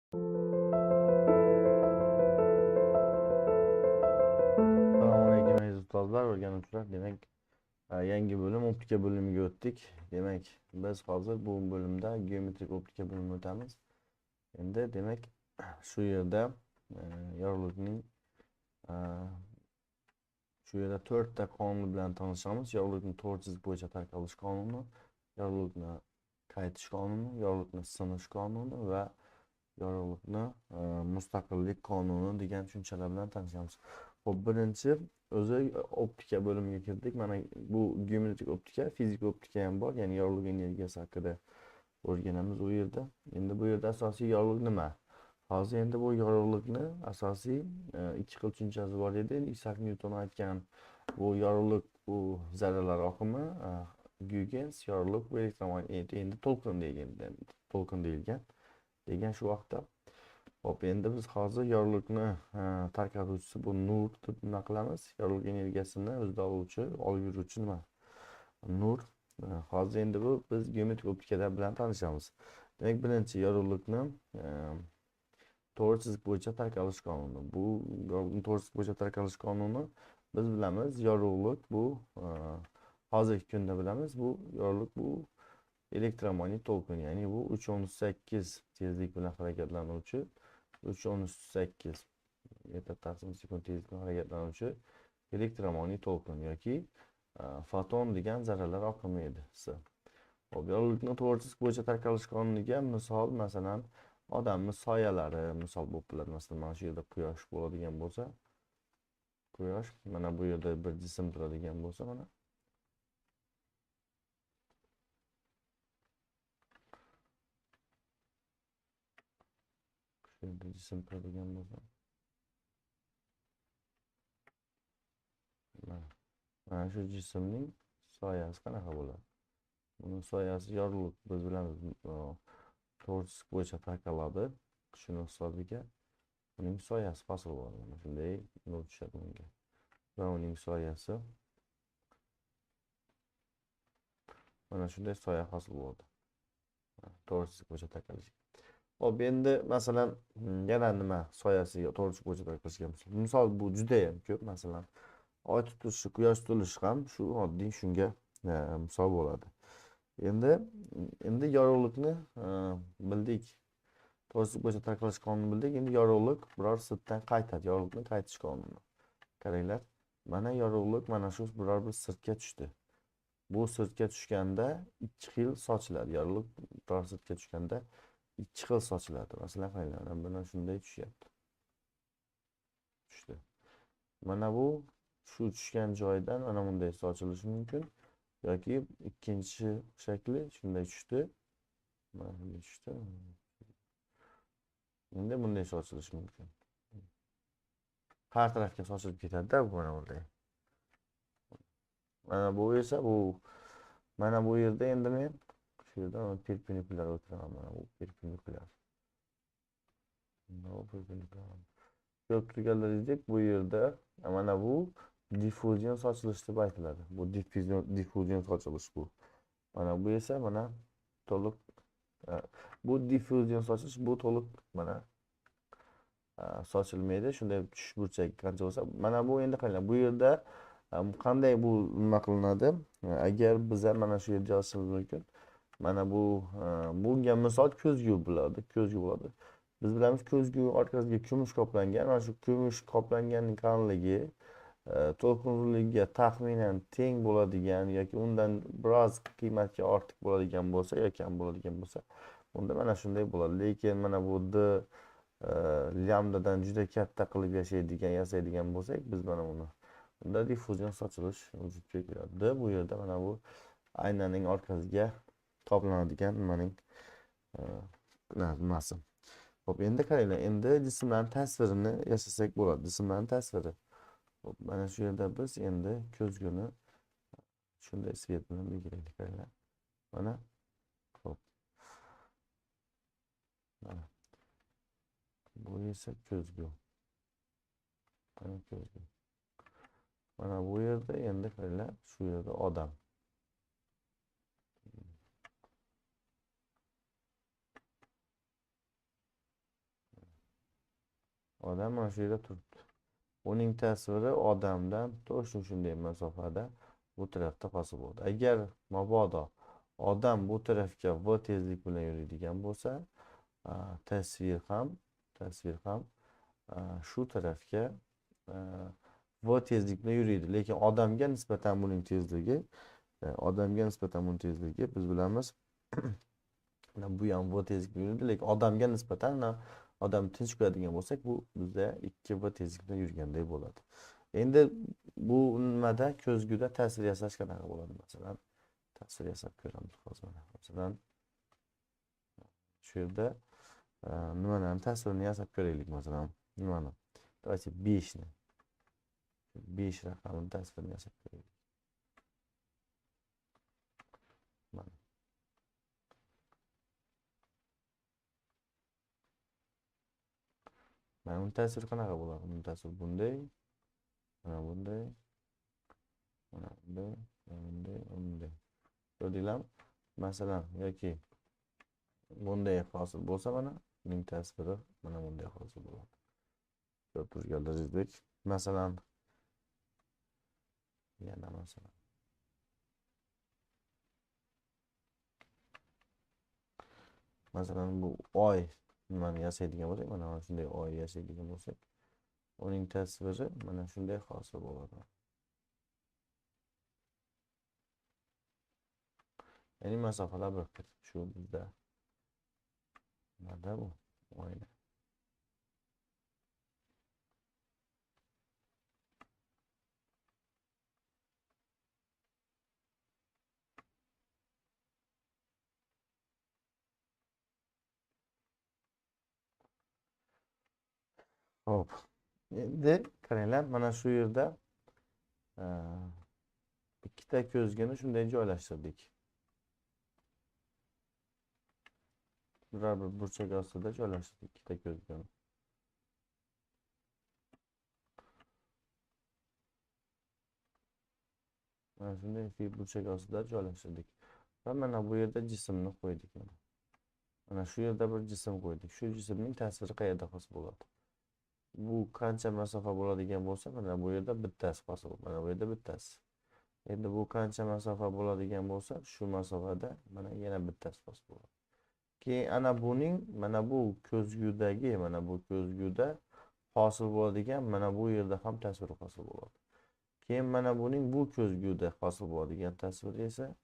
Assalomu alaykum aziz ustozlar, o'rganuvchilar. Demak, yangi bo'lim optika bo'limiga o'tdik. Demak, biz hozir bu bo'limda geometrik optika bo'limini o'tamiz. Endi demak, shu yerda yorug'likning shu yerda 4 ta qonun bilan tanishamiz. Yorug'likni to'g'ri chizik bo'yicha tarqalish qonuni, yorug'likni qaytish qonuni, yorug'likni sinish qonuni va yorug'likni mustaqillik qonuni degan tushunchalar bilan tanishamiz. Xo'p, birinchi o'zi optika bo'limiga kirdik. Mana bu geometrik optika, fizik optika ham bor, ya'ni yorug'lik energiyasi haqida o'rganamiz u yerda. Endi bu yerda asosiy yorug'lik nima? Hozir endi bu yorug'likni asosiy ikki xil tushunchasi bor edi. Isak Nyuton aytgan bu yorug'lik bu zarralar oqimi, Huygens yorug'lik bu elektromagnetik endi to'lqin deyilgan degan shu vaqtda. Hop, endi biz hozir yorug'likni tarqatuvchisi bu nur deb nima qilamiz? Yorug'lik energiyasini o'zida olib yuruvchi nima? Nur. Hozir endi biz geometrik optikada bilan tanishamiz. Demak, birinchi yorug'likni to'g'ri chizik bo'yicha tarqalish qonuni. Bu yorug'likni to'g'ri chizik bo'yicha tarqalish qonuni biz bilamiz. Yorug'lik bu hozirgi kunda bilamiz. Bu yorug'lik bu elektromagnetik to'lqin, ya'ni bu 3.8 tezlik bilan harakatlanuvchi 3.8 metr taqsim sekund tezlik bilan harakatlanuvchi elektromagnetik to'lqin yoki foton degan zarralar oqimi edi. Hop, yorug'likni to'g'ri chizik bo'yicha tarqalish qonuniga misol, masalan, odamning soyalari misol bo'lib biladi. Masalan, mana shu yerda quyosh bo'ladigan bo'lsa, quyosh mana bu yerda bir jism turadigan bo'lsa, mana shu yerda jism turadigan bo'lsa, mana shu jismning soyasi qanaqa bo'ladi? Buning soyasi yorug'lik biz bilamiz to'g'ri chizik bo'yicha tarqaladi. Shuni hisobiga uning soyasi hosil bo'ladi. Mana shunday nur tushadi unga. Va uning soyasi mana shunday soya hosil bo'ladi. To'g'ri chizik bo'yicha tarqalishi. Hop, endi masalan yana nima soyasiga to'g'ri chizik bo'yicha tarqalishiga misol bu juda ham ko'p. Masalan, oy tutilishi, quyosh tutilishi ham shu oddiy shunga misol bo'ladi. Endi yorug'likni bildik. To'g'ri chizik bo'yicha tarqalish qonunini bildik. Endi yorug'lik biror sirtdan qaytadi. Yorug'likni qaytish qonuni. Qaranglar, mana yorug'lik mana shu biror bir sirtga tushdi. Bu sirtga tushganda ikki xil sochiladi. Yorug'lik biror sirtga tushganda ikki xil sochiladi. Masalan, qaranglar, mana shunday tushyapti. Tushdi. Mana bu shu tushgan joydan mana bunday sochilishi mumkin. Yoki ikkinchi shakli shunday tushdi. Mana bunday tushdi. Endi bunday sochilishi mumkin. Har tarafga sochilib ketadi-da, mana bunday. Mana bu esa mana bu yerda endi men shu yerda perpendikulyar o'tiraman. Mana bu perpendikulyar. Mana bu perpendikulyar. Ko'rib turganlaringizdek, bu yerda mana bu diffuzion sochilish deb aytiladi. Bu diffuzion sochilish bu. Mana bu esa mana to'liq bu diffuzion sochilish, bu to'liq mana sochilmaydi. Shunday tush burchagi qancha bo'lsa, mana bu endi qaranglar, bu yerda qanday bu nima qilinadi? Agar biz mana shu yerda yozishimiz mumkin. Mana bunga misol ko'zgu bo'ladi, ko'zgu bo'ladi. Biz bilamiz, ko'zgu orqasiga kumush qoplangan. Mana shu kumush qoplanganning qalinligi to'lqinligiga taxminan teng bo'ladigan yoki undan biroz qiymatga ortiq bo'ladigan bo'lsa yoki kam bo'ladigan bo'lsa, unda mana shunday bo'ladi. Lekin mana bu d lambdadan juda katta qilib yasaydigan bo'lsak, biz mana unda diffuzion sochilish vujudga keladi. Bu yerda mana bu aynaning orqasiga qoplanadigan nimaning nimasi. Hop, endi qaranglar, endi jismlarning tasvirini yasasak bo'ladi. Jismlarning tasviri. Hop, mana shu yerda biz endi ko'zguni shunday svet bilan belgilaylik. Qaranglar. Mana hop. Mana bu esa ko'zgu. Mana ko'zgu. Mana bu yerda endi qaranglar, shu yerda odam. Odam mana shu yerda turibdi. Uning tasviri odamdan to'g'ri shunday masofada bu tarafda hosil bo'ldi. Agar mabodo odam bu tarafga v tezlik bilan yuradigan bo'lsa, tasvir ham shu tarafga v tezlik bilan yuradi. Lekin odamga nisbatan buning tezligi biz bilamiz bu ham v tezlik bilan yuradi, lekin odamga nisbatan odam tinch ko'radigan bo'lsak, bu bizda 2v tezlik bilan yurganday bo'ladi. Endi bu nimada ko'zguda tasvir yasash qanaqa bo'ladi? Masalan, tasvir yasab ko'ramiz hozir. Masalan, shu yerda nimalarni tasvirini yasab ko'raylik. Masalan, nimani? Давайте 5 ni. 5 raqamini tasvirini yasab ko'raylik. Mana. Mana uning tasviri qanaqa bo'ladi? Uning tasviri bunday, mana bunday, mana bunday, mana bunday, bunday. Ko'rdinglarmi? Masalan, yoki bunday hosil bo'lsa, mana uning tasviri mana bunday hosil bo'ladi. Ko'rib turganlaringizdek, masalan, yana masalan. Masalan, bu oy nimani yasaydigan bo'lsak, mana shunday oy yasaydigan bo'lsak, uning tasviri mana shunday hosil bo'ladi. Ya'ni masofalar bir xil. Shu bizda nima bu? Oyna. Hop. Endi qaranglar, mana shu yerda ikkita ko'zgini shunday joylashtirdik. Biror bir burchak ostida joylashtirdik ikkita ko'zgini. Mana shunday burchak ostida joylashtirdik. Va mana bu yerda jismni qo'ydik. Mana shu yerda bir jism qo'ydik. Shu jismning tasviri qayerda hosil bo'ladi? Bu qancha masofa bo'ladigan bo'lsa, mana bu yerda bittasi hosil bo'ladi. Mana bu yerda bittasi. Endi bu qancha masofa bo'ladigan bo'lsa, shu masofada mana yana bittasi hosil bo'ladi. Keyin ana buning mana bu ko'zgudagi, mana bu ko'zguda hosil bo'ladigan mana bu yerda ham tasviri hosil bo'ladi. Keyin mana buning bu ko'zguda hosil bo'ladigan tasviri esa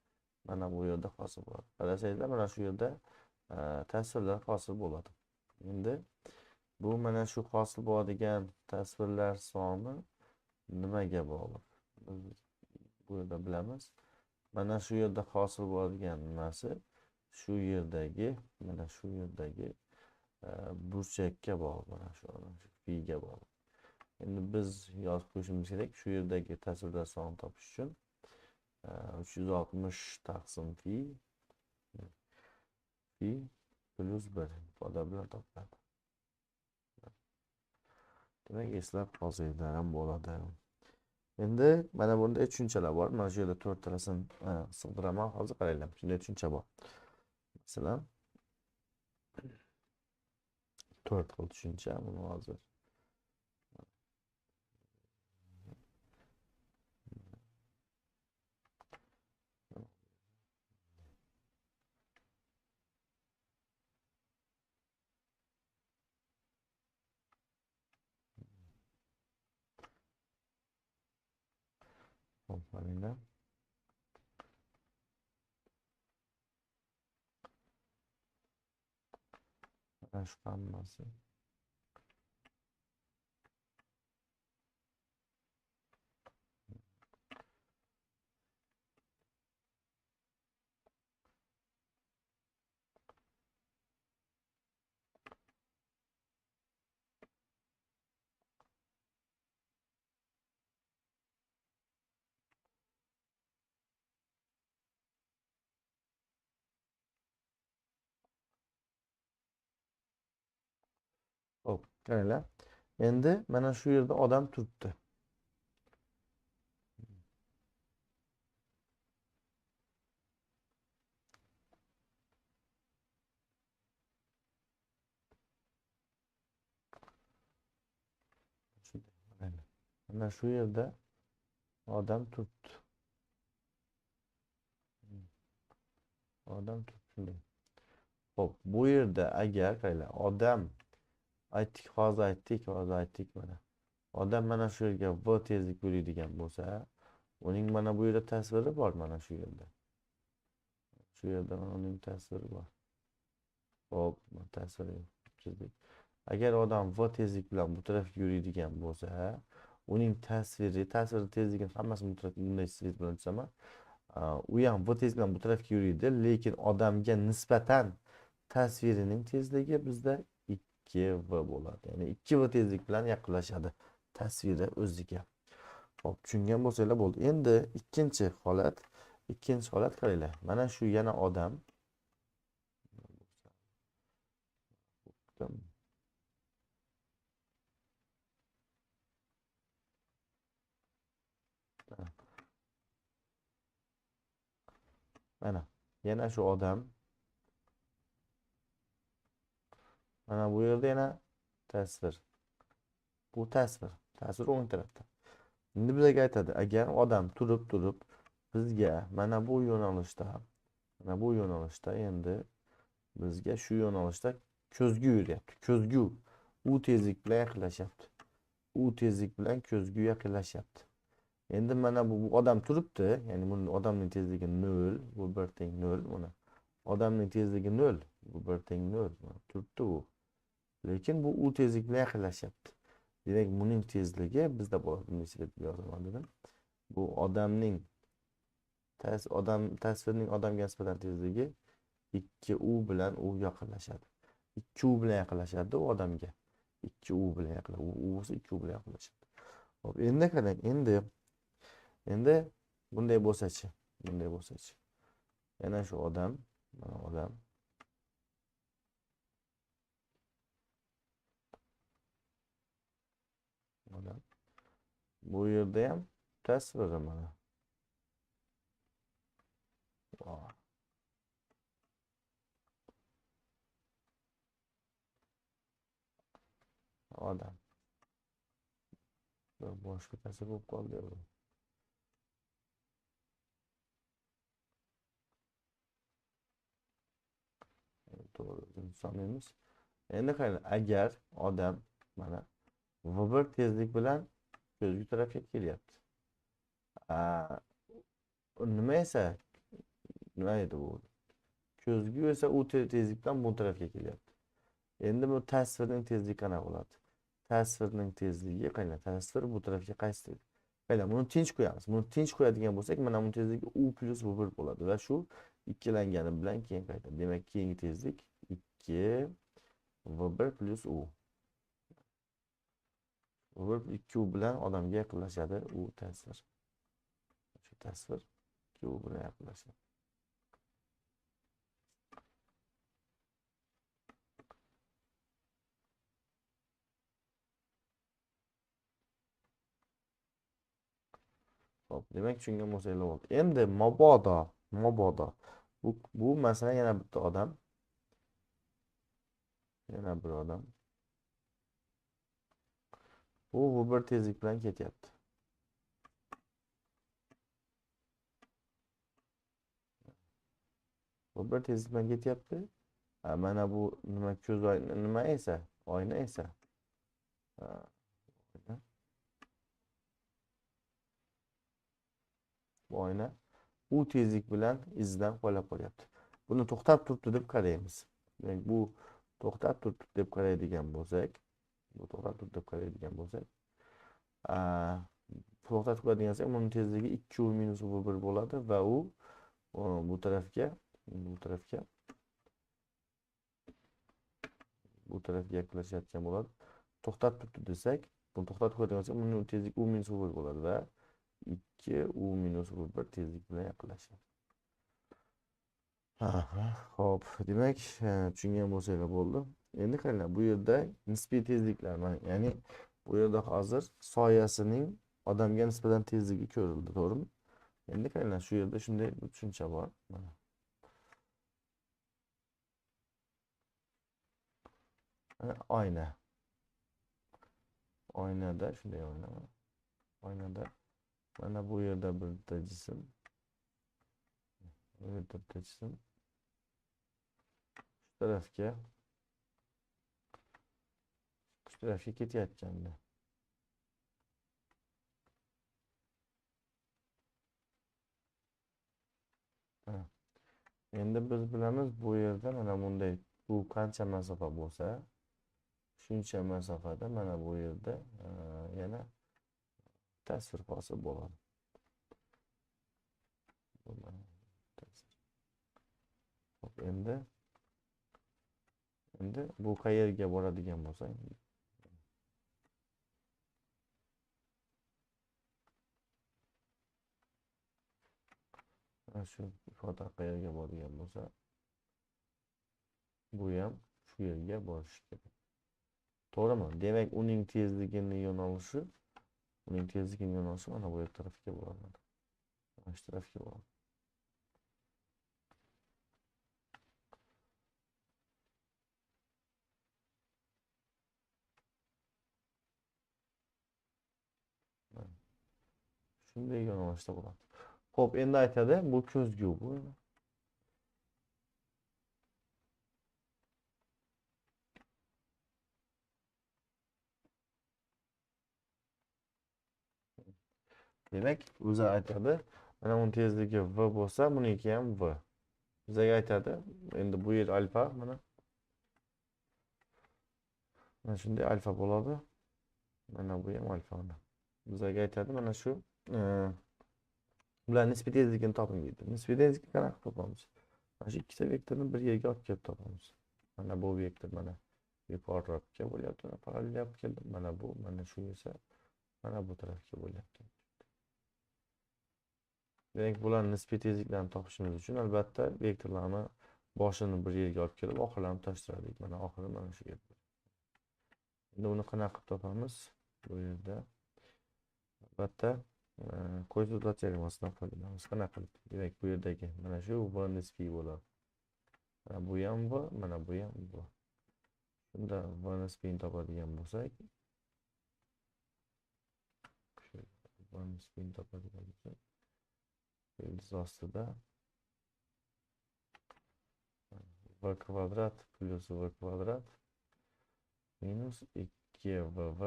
mana bu yerda hosil bo'ladi. Qarasangizlar, mana shu yerda tasvirlar hosil bo'ladi. Endi bu mana shu hosil bo'ladigan tasvirlar soni nimaga bog'liq? Biz bu yerda bilamiz. Mana shu yerda hosil bo'ladigan nimasi shu yerdagi, mana shu yerdagi burchakka bog'liq, mana shu figa bog'liq. Endi biz yozib qo'yishimiz kerak, shu yerdagi tasvirlar sonini topish uchun 360 taqsim fi plus 1 ifoda bilan topiladi. Demak, eslab qolsangizlar ham bo'ladi. Endi mana bunday tushunchalar bor. Mana shu yerda 4 talasini sig'diraman. Hozir qaranglar. Shunday tushuncha bor. Masalan, 4 xil tushuncha buni hozir kompaniyada mana shu hammasi hop, qaranglar. Endi mana shu yerda odam turibdi. Mana shu yerda odam turibdi. Odam turibdi. Xo'p, bu yerda agar qaranglar, odam hozir aytdik mana. Odam mana shu yerga v tezlik yuradigan bo'lsa, uning mana bu yerda tasviri bor, mana shu yerda. Shu yerda mana uning tasviri bor. Xo'p, tasviri chizdik. Agar odam v tezlik bilan bu tarafga yuradigan bo'lsa, uning tasviri tezligini hammasini bunday svet bilan chizaman. U ham v tezlik bilan bu tarafga yuradi, lekin odamga nisbatan tasvirining tezligi bizda 2v bo'ladi. Ya'ni 2v tezlik bilan yaqinlashadi tasviri o'ziga. Xo'p, tushungan bo'lsanglar bo'ldi. Endi ikkinchi holat qaranglar. Mana shu yana odam. Mana yana shu odam. Mana bu yerda yana tasvir. Bu tasvir o'ng tarafda. Endi bizga aytadi, agar odam turib bizga mana bu yo'nalishda endi bizga shu yo'nalishda ko'zgu yuryapti. Ko'zgu u tezlik bilan yaqinlashyapti. Endi mana bu odam turibdi, ya'ni buni odamning tezligi 0, bu 1 teng 0 mana. Odamning tezligi 0, bu 1 teng 0 turibdi u. Lekin bu u tezlik bilan yaqinlashyapti. Demak, buning tezligi bizda bo'ladi. Bunday deb yozaman dedim. Bu odamning tasvirning odamga nisbatan tezligi 2u bilan u yaqinlashadi. 2u bilan yaqinlashadi u odamga. 2u bilan yaqinlashadi. U bo'lsa 2u bilan yaqinlashadi. Xo'p, endi qarang, endi bunday bo'lsa-chi? Yana shu odam, mana odam. Bu yerda ham tasviri mana. Odam. Boshqa tasvir bo'lib qoldi. To'g'ri, sanaymiz. Endi qarang, agar odam mana v1 tezlik bilan ko'zgu tarafga kelyapti. Nima edi bu? Ko'zgu esa u tezlik bilan bu tarafga kelyapti. Endi bu tasvirning tezligi qanaqa bo'ladi? Tasvirning tezligi qarang, tasvir bu tarafga qaysi? Qarang, buni tinch qo'yamiz. Buni tinch qo'yadigan bo'lsak, mana bu tezligi u plus v1 bo'ladi va shu ikkilangani bilan keyin qaytadi. Demak, keyingi tezlik 2 v1 plus u. V1 2u bilan odamga yaqinlashadi u tasvir. Shu tasvir 2u bilan yaqinlashadi. Xo'p, demak tushungan bo'lsanglar bo'ldi. Endi mabodo bu masalan yana bitta odam. Yana bir odam. U v1 tezlik bilan ketyapti. V1 tezlik bilan ketyapti. Mana bu nima ko'z oyna nima esa, oyna esa. Bu oyna u tezlik bilan izidan qo'llab qo'yapti. Buni to'xtab turibdi deb qaraymiz. Demak, bu to'xtab turibdi deb qaraydigan bo'lsak, to'xtatib qo'yadigan bo'lsak, buning tezligi 2u minus v1 bo'ladi va u bu tarafga yaqinlashayotgan bo'ladi. To'xtab turibdi desak, buni to'xtatib qo'yadigan bo'lsak, buning tezligi u minus v1 bo'ladi va 2u minus v1 tezlik bilan yaqinlashadi. Xo'p, demak, tushungan bo'lsanglar bo'ldi. Endi qaranglar, bu yerda nisbiy tezliklar, ya'ni bu yerda hozir soyasining odamga nisbatan tezligi ko'rildi, to'g'rimi? Endi qaranglar, shu yerda shunday bir tushuncha bor. Mana. Oyna. Oynada shunday oyna. oynada mana bu yerda bitta jism, bu yerda bitta jism shu tarafga ketayotganda. Endi biz bilamiz bu yerda mana bunday, bu qancha masofa bo'lsa, shuncha masofada mana bu yerda yana tasvir hosil bo'ladi. Hop, endi bu qayerga boradigan bo'lsa, shu ifoda qayerga boradigan bo'lsa, bu ham shu yerga borishi kerak. To'g'rimi? Demak, uning tezligini yo'nalishi mana bu tarafga bo'ladi. Mana shu tarafga bo'ladi. Shunday yo'nalishda bo'ladi. Xo'p, endi aytadi, bu ko'zgu bu. Demak, o'zi aytadi, mana uning tezligi v bo'lsa, buniki ham v. Bizga aytadi, endi bu yer alfa, mana shunday alfa bo'ladi. Mana bu ham alfa. Bizga aytadi, mana shu bular nisbiy tezligini toping deydi. Nisbiy tezlikni qanaqa topamiz? Mana shu ikkita vektorni bir yerga olib kelib topamiz. Mana bu vektor mana yuqoriroqqa bo'lyapti, parallel olib keldim. Mana bu, mana shu esa mana bu tarafga bo'lyapti. Demak, bularning nisbiy tezliklarini topishimiz uchun albatta vektorlarni boshini bir yerga olib kelib, oxirlarini tashladik. Mana oxiri mana shu yerda. Endi uni qanaqa qilib topamiz? Bu yerda albatta ko'rsatuvchi teoremasidan foydalanamiz. Qanaqa qilib? Demak, bu yerdagi mana shu v nisbiy bo'ladi. Mana bu ham v, mana bu ham v. Shunda v nisbiyini topadigan bo'lsak, v nisbiyini topadigan bo'lsak, ildiz ostida v kvadrat plus v kvadrat minus 2vv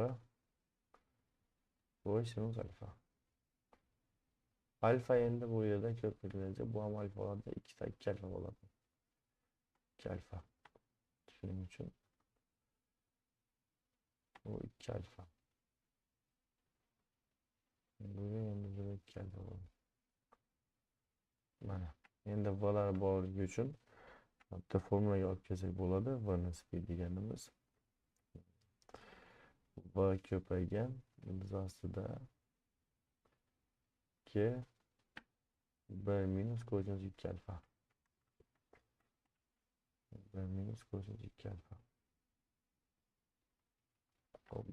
bu sinus alfa. Alfa endi bu yerdan ko'payguncha bu ham alfa bo'ladi, 2 alfa bo'ladi. 2 alfa. Shuning uchun bu 2 alfa. Bu endi 2 alfa bo'ladi. Mana endi vlar borligi uchun bitta formulaga olib kelsak bo'ladi. V nisbiy deganimiz v ko'paygan ildiz ostida 2 1 minus kosinus 2 alfa. 1 minus kosinus 2 alfa. Hop.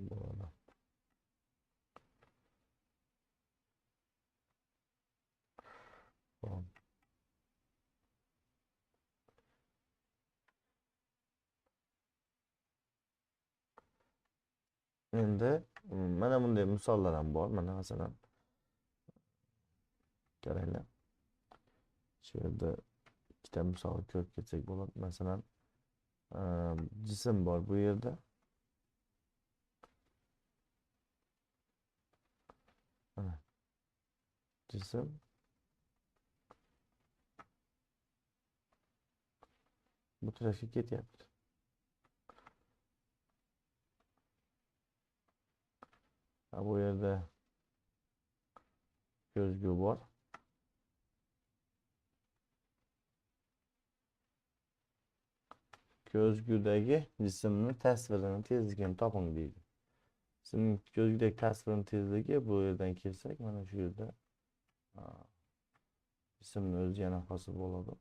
Bo'ladi. Hop. Endi mana bunday misollar ham bor. Mana masalan qaranglar. Shu yerda ikkita misol ko'rib ketsak bo'ladi. Masalan, jism bor bu yerda. Mana jism bu tarafga ketyapti. Bu yerda ko'zgu bor. Ko'zgudagi jismning tasvirini tezligini toping deydi. Sizning ko'zgudagi tasvirini tezligi bu yerdan kelsak, mana shu yerda jismning o'zi yana hosil bo'ladi.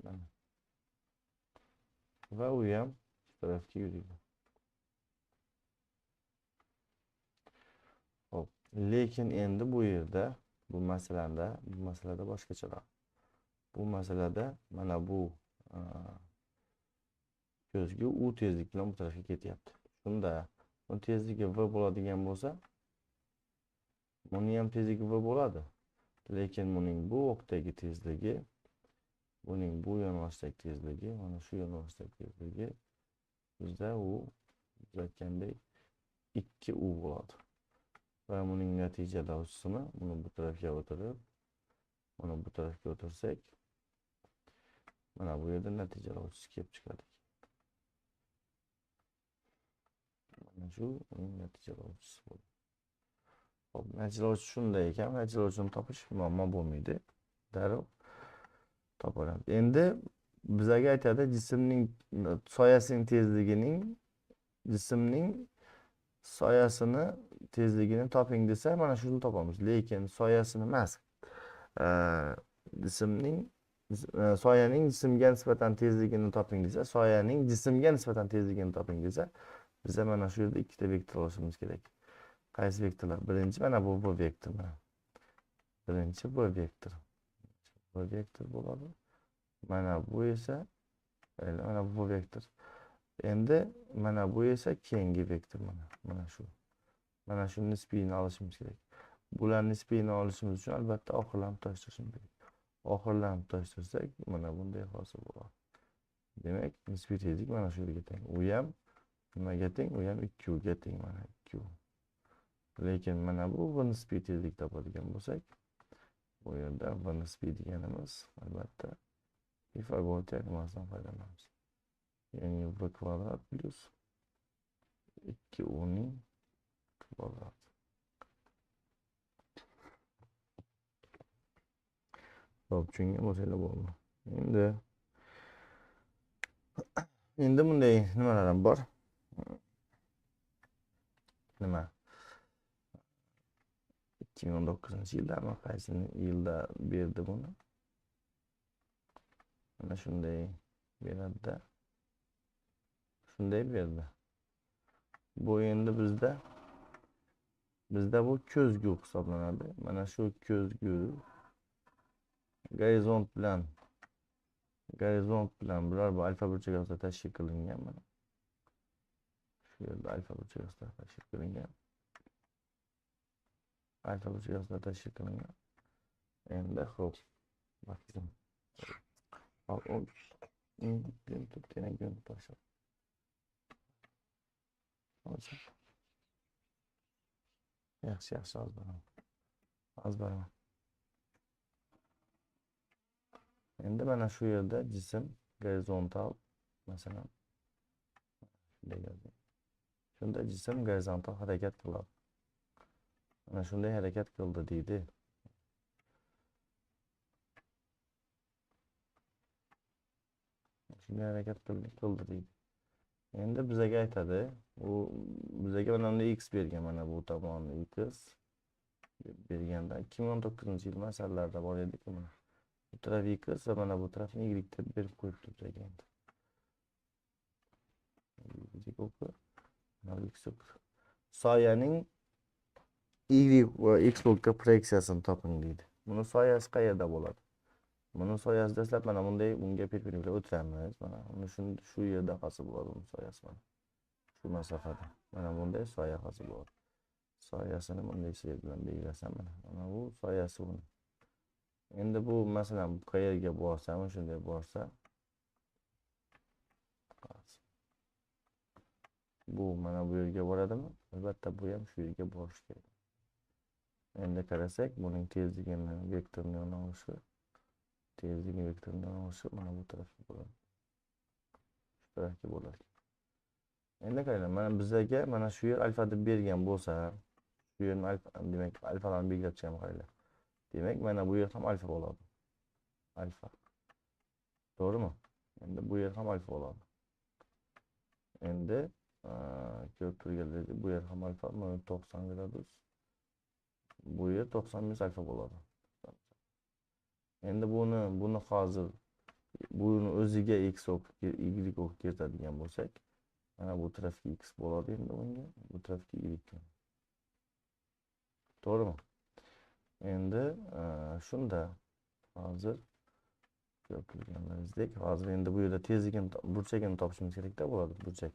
Mana. Va u ham tarafga yuradi. Hop, lekin endi bu yerda bu masalada boshqacharoq. Bu masalada mana bu ko'zgu u tezlik bilan bu tarafga ketyapti. Shunda bu tezligi v bo'ladigan bo'lsa, buni ham tezligi v bo'ladi. Lekin buning bu o'qdagi tezligi, buning bu yo'nalishdagi tezligi, mana shu yo'nalishdagi tezligi bizda u biz aytgandek 2u bo'ladi. Va buning natijalovchisini buni bu tarafga o'tirib, buni bu tarafga o'tirsak, mana bu yerda natijalovchisi kelib chiqadi. Mana shu uning natijalovchisi bo'ladi. Hop, natijalovchi shunday ekan, natijalovchini topish muammo bo'lmaydi. Darrov topiladi. Endi bizga aytadi jismning soyasining tezligining jismning soyasini tezligini toping desa, mana shuni topamiz. Lekin soyasini emas. Jismning soyaning jismga nisbatan tezligini toping desa, soyaning jismga nisbatan tezligini toping desa, biza mana shu yerda ikkita vektor olishimiz kerak. Qaysi vektorlar? Birinchi mana bu vektor. Birinchi bu vektor. Bu vektor bo'ladi. Mana bu esa mana bu vektor. Endi mana bu esa keyingi vektor mana shu. Mana shu nisbiyini olishimiz kerak. Bularni nisbiyini olishimiz uchun albatta oxirlarni tashishimiz kerak. Oxirlarni tashirsak, mana bunday hosil bo'ladi. Demak, nisbiy tezlik mana shu yerga teng. U ham nimaga teng? U ham 2u ga teng, mana 2u. Lekin mana bu nisbiy tezlik topadigan bo'lsak, bu yerda nisbiy deganimiz albatta Pifagor teoremasidan foydalanamiz. Ya'ni v kvadrat plus 2u ning kvadrat. Xo'p, tushungan bo'lsanglar bo'ldi. Endi bunday nimalar ham bor? Nima? 2019-yildami, qaysi yilda berdi buni? Mana shunday beradi-da. Shunday berdi. Bu endi bizda bu ko'zgu hisoblanadi. Mana shu ko'zgu gorizont bilan biror bir alfa burchak ostida tashkil qilingan mana. Shu yerda alfa burchak ostida tashkil qilingan. Alfa burchak ostida tashkil qilingan. Endi xo'p, bakdim. Hop, gün tutduğuna gün başlar. Yaxshi, az baraman. Endi mana shu yerda jism gorizontal, masalan, shunday yozing. Shunda jism gorizontal harakat qiladi. Mana shunday harakat qildi deydi. Shunday harakat qildi deydi. Endi bizga aytadi, u bizga mana bunday x bergan, mana bu tomonni x berganda 2019-yil masalalarida bor edi-ku mana. Bu taraf x va mana bu tarafni y deb berib qo'yibdi bizga endi. Soyaning y va x bo'lgan proyeksiyasini toping deydi. Buni soyasi qayerda bo'ladi? Buni soyasi dastlab mana bunday unga perpendikulyar o'tiramiz. Mana uni shu yerda hosil bo'ladi uning soyasi mana. Shu masofada. Mana bunday soya hosil bo'ladi. Soyasini bunday siyat bilan belgilasam mana bu soyasi buni. Endi bu masalan qayerga borsa, shunday borsa, bu mana bu yerga boradimi? Albatta bu ham shu yerga borishi kerak. Endi qarasak, buning tezligini vektorni yo'nalishi tezligi vektoridan olishib mana bu tarafga bo'ladi. Shu tarafga bo'ladi. Endi qarang, mana bizga mana shu yer alfa deb bergan bo'lsa, shu yerni alfa, demak alfalarni belgilab chiqaman qaranglar. Demak, mana bu yer ham alfa bo'ladi. Alfa. To'g'rimi? Endi bu yer ham alfa bo'ladi. Endi ko'rib turganlaringizdek, bu yer ham alfa, mana 90 gradus. Bu yer 90 alfa bo'ladi. Endi buni hozir buni o'ziga x o'qib, y o'qib kiritadigan bo'lsak, mana bu tarafga x bo'ladi endi bunga, bu tarafga y. To'g'rimi? Endi shunda hozir ko'rganimizdek hozir endi bu yerda tezligini burchagini topishimiz kerakda bo'ladi burchak.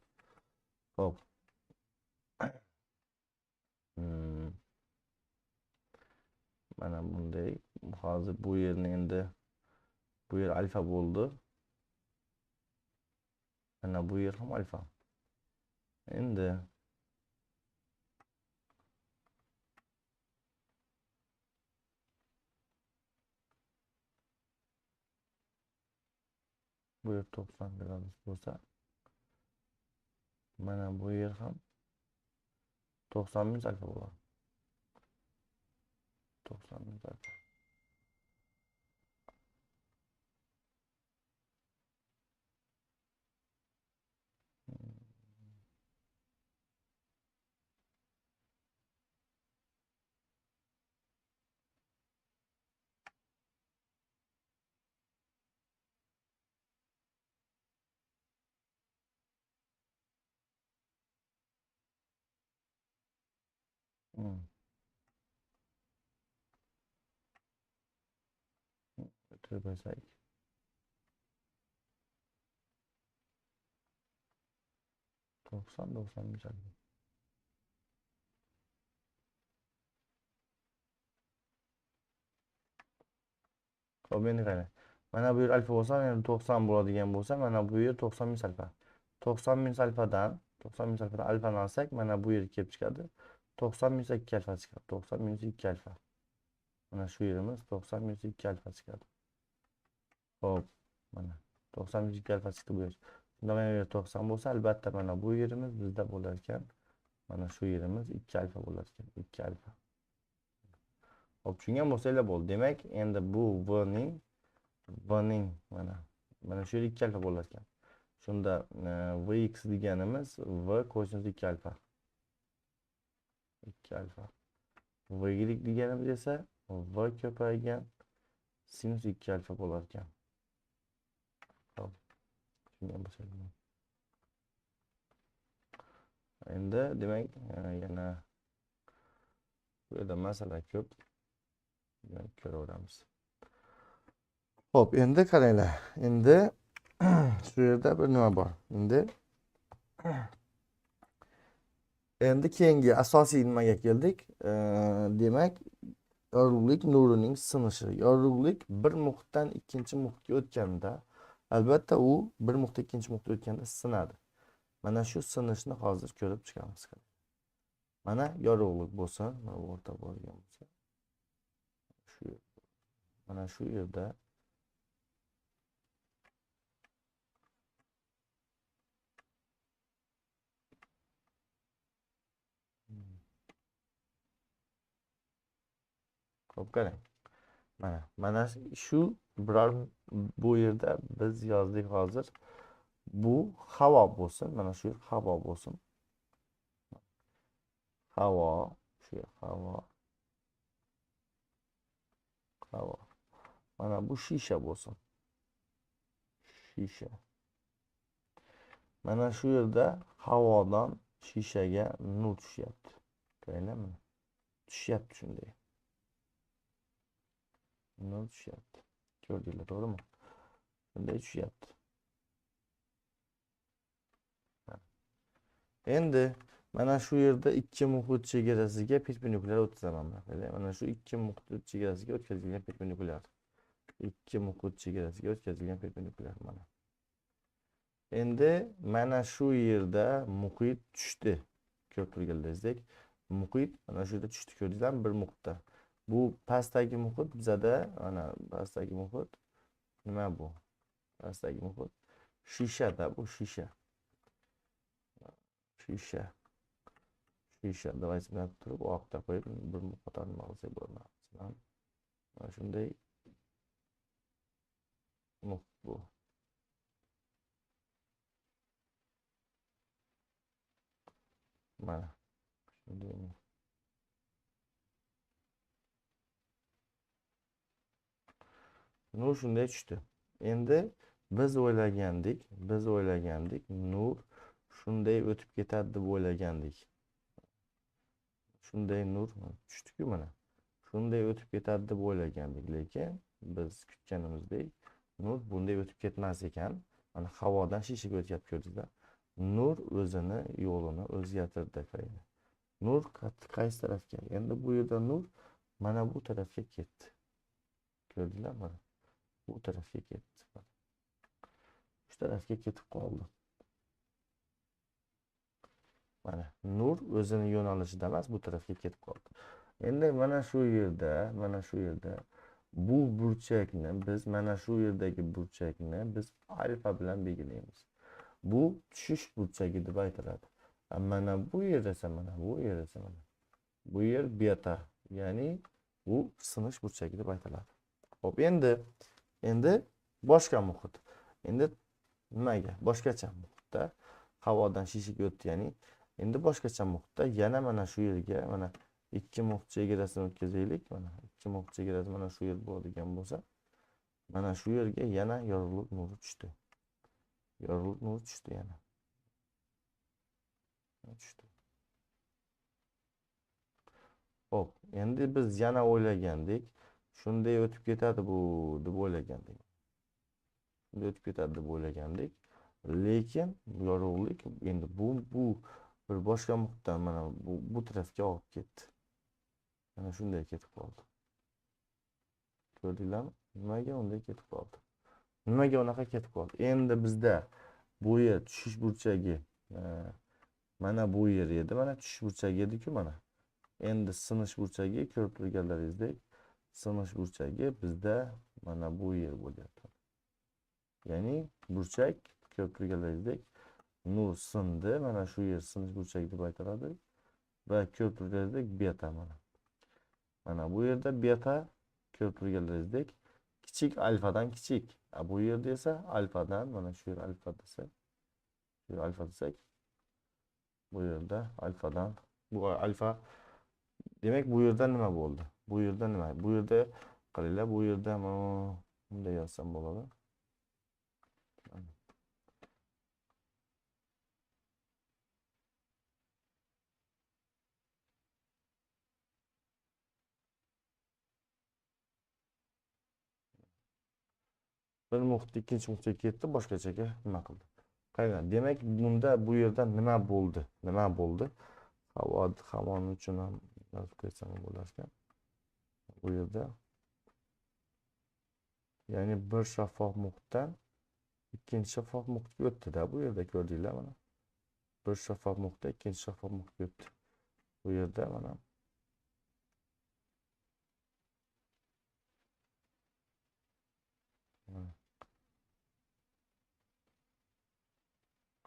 Xo'p. Mana bunday hozir bu yerni endi bu yer alfa bo'ldi. Mana bu yer ham alfa. Endi bu yer 90 gradus bo'lsa, mana bu yer ham 90 minus alfa bo'ladi. 90 minus alfa. Ötürüp 90 minus alfa. Xo'p, endi qara. Mana bu yer alfa bo'lsa, yana 90 bo'ladigan bo'lsa, mana bu yer 90 minus alfa. 90 minus alfadan alfani olsak, mana bu yer kelib chiqadi. 90 minus 2 alfa chiqadi. 90 minus 2 alfa. Mana shu yerimiz 90 minus 2 alfa chiqadi. Xo'p, mana 90 minus 2 alfa chiqdi bu yer. Shunda mana bu yer 90 bo'lsa, albatta mana bu yerimiz bizda bo'lar ekan. Mana shu yerimiz 2 alfa bo'lar ekan. 2 alfa. Xo'p, tushungan bo'lsanglar bo'ldi. Demak, endi bu v ning mana shu yer 2 alfa bo'lar ekan. Shunda vx deganimiz v kosinus 2 alfa. 2 alfa. Vy deganimiz esa v ko'paygan sinus 2 alfa bo'lar ekan. Xo'p. Tushungan bo'lsanglar. Endi demak, yana bu yerda masala ko'p. Ko'raveramiz. Xo'p, endi qaranglar. Endi shu yerda bir nima bor. Endi keyingi asosiy nimaga keldik? Demak, yorug'lik nurining sinishi. Yorug'lik bir muhitdan ikkinchi muhitga o'tganda, albatta u bir muhitdan ikkinchi muhitga o'tganda sinadi. Mana shu sinishni hozir ko'rib chiqamiz. Mana yorug'lik bo'lsin, mana o'rta bo'lgan bo'lsa. Mana shu yerda Xo'p, qarang. Mana shu biror bu yerda biz yozdik hozir. Bu havo bo'lsin. Mana shu havo bo'lsin. Havo, shu havo. Mana bu shisha bo'lsin. Shisha. Mana shu yerda havodan shishaga nur tushyapti. Qaranglarmi? Tushyapti shunday. Nur tushyapti. Ko'rdinglar, to'g'rimi? Shunday tushyapti. Endi mana shu yerda ikki muhit chegarasiga perpendikulyar o'tkazaman. Mana shu ikki muhit chegarasiga o'tkazilgan perpendikulyar. Ikki muhit chegarasiga o'tkazilgan perpendikulyar mana. Endi mana shu yerda muhit tushdi. Ko'rib turganlaringizdek, muhit mana shu yerda tushdi, ko'rdingizlarmi? Bir muhitda. Bu pastdagi muhit bizada mana pastdagi muhit nima bu? Pastdagi muhit shishada, bu shisha. Shisha. Давайте bundan turib oqda qo'yib bir qator nima qilsak bo'ladi. Mana shunday muhit bu. Mana shunday muhit. Nur shunday tushdi. Endi biz o'ylagandik, nur shunday o'tib ketadi deb o'ylagandik. Shunday nur tushdi-ku mana. Shu shunday o'tib ketadi deb o'ylagandik, lekin biz kutganimizdek nur bunday o'tib ketmas ekan. Mana havodan shishaga o'tyapti, ko'rdingizlar. Nur o'zini yo'lini o'zgartirdi. Qarang. Nur qaysi tarafga? Endi bu yerda nur mana bu tarafga ketdi. Ko'rdinglar mana. Bu tarafga ketdi. Shu tarafga ketib qoldi. Mana nur o'zini yo'nalishida emas, bu tarafga ketib qoldi. Endi mana shu yerda bu burchakni biz mana shu yerdagi burchakni biz alfa bilan belgilaymiz. Bu tushish burchagi deb aytiladi. Mana bu yer esa mana bu yer beta, ya'ni bu sinish burchagi deb aytiladi. Xo'p, endi boshqa muhit. Endi nimaga? Boshqacha muhitda havodan shishaga o'tdi, ya'ni endi boshqacha muhitda yana mana shu yerga mana ikki muhit chegarasini o'tkazaylik. Mana ikki muhit chegarasi mana shu yer bo'ladigan bo'lsa, mana shu yerga yana yorug'lik nuri tushdi. Yorug'lik nuri tushdi yana. Tushdi. Xo'p, endi biz yana o'ylagandik, shunday o'tib ketadi bu deb o'ylagandik. Shunday o'tib ketadi deb o'ylagandik. Lekin yorug'lik endi bu bir boshqa muhitdan mana bu tarafga olib ketdi. Mana shunday ketib qoldi. Ko'rdinglarmi? Nimaga unday ketib qoldi? Nimaga unaqa ketib qoldi? Endi bizda bu yer tushish burchagi mana bu yer edi, mana tushish burchagi edi-ku mana. Endi sinish burchagi ko'rib turganlaringizdek, sinish burchagi bizda mana bu yer bo'lyapti. Ya'ni burchak ko'rib turganlaringizdek nur sindi, mana shu yer sinish burchagi deb aytiladi va ko'rib turganlaringizdek beta mana. Mana bu yerda beta ko'rib turganlaringizdek kichik alfadan kichik. Bu yerda esa alfadan, mana shu yer alfa desak, bu yerda alfadan, bu alfa. Demak, bu yerda nima bo'ldi? Bu yerda nima? Bu yerda qaranglar, bu yerda bunday yozsam bo'ladi. Bir muhit ikkinchi muhitga ketdi, boshqachaga nima qildi? Qarang, demak, bunda bu yerda nima bo'ldi? Havoni uchun ham yozib qo'ysam bo'lar ekan. Bu yerda ya'ni bir shaffof muhitdan ikkinchi shaffof muhitga o'tdi-da, bu yerda ko'rdinglar mana. Bir shaffof muhitdan ikkinchi shaffof muhitga o'tdi. Bu yerda mana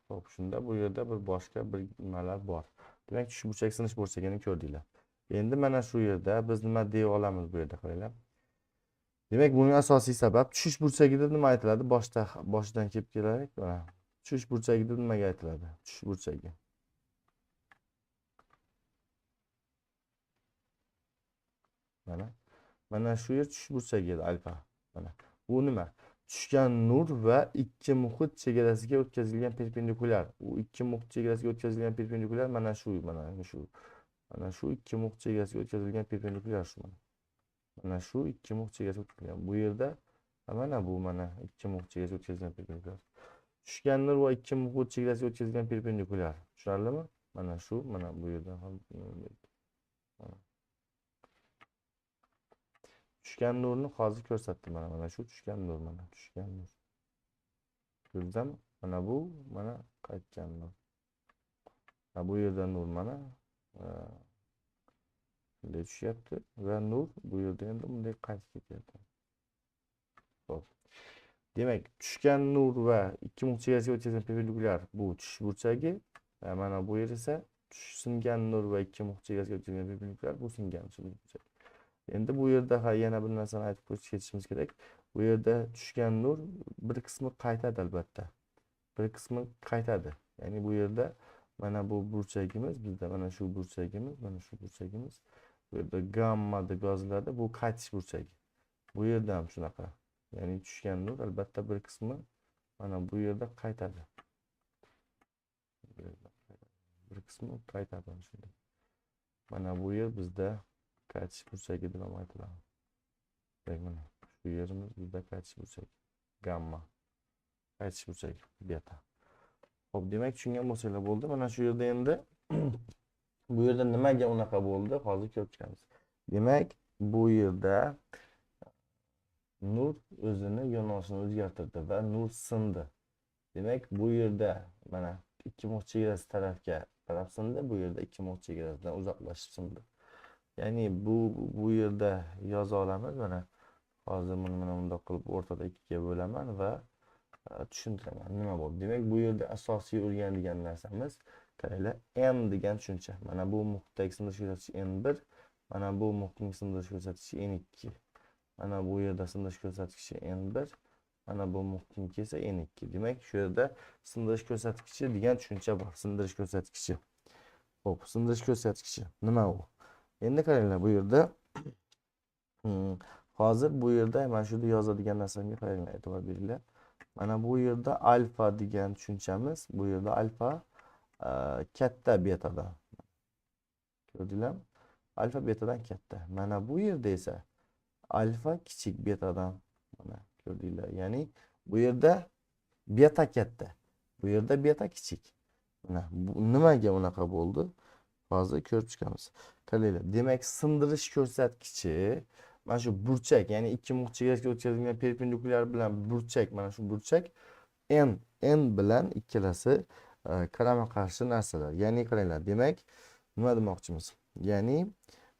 Xo'p, shunda bu yerda bir boshqa bir nimalar bor. Demak, tushish burchagi sinish burchagini ko'rdinglar. Endi mana shu yerda biz nima deya olamiz bu yerda qaranglar. Demak, buning asosiy sabab tushish burchagida nima aytiladi? Boshidan kelib kelaylik. Mana tushish burchagida nimaga aytiladi? Tushish burchagi. Mana shu yer tushish burchagi edi, alfa. Mana bu nima? Tushgan nur va ikki muhit chegarasiga o'tkazilgan perpendikulyar. U ikki muhit chegarasiga o'tkazilgan perpendikulyar mana shu ikki muhit chegarasiga o'tkazilgan perpendikulyar shu mana. Mana shu ikki muhit chegarasiga o'tkazilgan. Bu yerda mana bu mana ikki muhit chegarasiga o'tkazilgan perpendikulyar. Tushgan nur va ikki muhit chegarasiga o'tkazilgan perpendikulyar. Tushunarlimi? Mana shu, mana bu yerda ham tushgan nurni hozir ko'rsatdim mana shu tushgan nur, mana tushgan nur. Ko'rdingizmi? Mana bu mana qaytgan nur. Bu yerda nur mana bunday tushyapti va nur bu yerda endi bunday qaytib ketyapti. Xo'p. Demak, tushgan nur va ikki muhit chegarasiga o'tkazilgan perpendikulyar bu tushish burchagi, mana bu yer esa singan nur va ikki muhit chegarasiga o'tkazilgan perpendikulyar bu singan burchak. Endi bu yerda yana bir narsani aytib ketishimiz kerak. Bu yerda tushgan nur bir qismi qaytadi albatta. Bir qismi qaytadi. Ya'ni bu yerda mana bu burchagimiz, bizda mana shu burchagimiz, Bu yerda gamma deb yoziladi. Bu qaytish burchagi. Bu yerda ham shunaqa. Ya'ni tushgan nur albatta bir qismi mana bu yerda qaytadi. Bir qismi qaytadi shunday. Mana bu yer bizda qaytish burchagi deb ham aytiladi. Mana shu yerimiz bizda qaytish burchagi gamma, qaytish burchagi beta. Xo'p, demak tushungan bo'lsanglar bo'ldi. Mana shu yerda endi bu yerda nimaga unaqa bo'ldi? Hozir ko'rib chiqamiz. Demak, bu yerda nur o'zini yo'nalishini o'zgartirdi va nur sindi. Demak, bu yerda mana ikki mux chegarasi taraf sindi, bu yerda ikki mux chegarasidan uzoqlashib sindi. Ya'ni bu yerda yoza olamiz. Mana hozir mana bundoq qilib o'rtada ikkiga bo'laman va tushuntiraman nima bo'ldi. Demak, bu yerda asosiy o'rganadigan narsamiz qaranglar, n degan tushuncha. Mana bu muqdagi sindirish ko'rsatkichi n1, mana bu muqning sindirish ko'rsatkichi n2. Mana bu yerda sindirish ko'rsatkichi n1, mana bu muqniki esa n2. Demak, shu yerda sindirish ko'rsatkichi degan tushuncha bor. Sindirish ko'rsatkichi. Xo'p, sindirish ko'rsatkichi nima u? Endi qaranglar, bu yerda hozir bu yerda mana shuni yozadigan narsamga qaranglar, e'tibor beringlar. Mana bu yerda alfa degan tushunchamiz, bu yerda alfa katta betadan. Ko'rdinglarmi? Alfa betadan katta. Mana bu yerda esa alfa kichik betadan. Mana ko'rdinglar. Ya'ni bu yerda beta katta, bu yerda beta kichik. Mana bu nimaga unaqa bo'ldi? Hozir ko'rib chiqamiz. Qaranglar. Demak, sindirish ko'rsatkichi mana shu burchak, ya'ni ikki mux chegarasiga o'tkazilgan perpendikulyar bilan burchak, mana shu burchak n bilan ikkalasi qarama-qarshi narsalar. Ya'ni qaranglar, demak, nima demoqchimiz? Ya'ni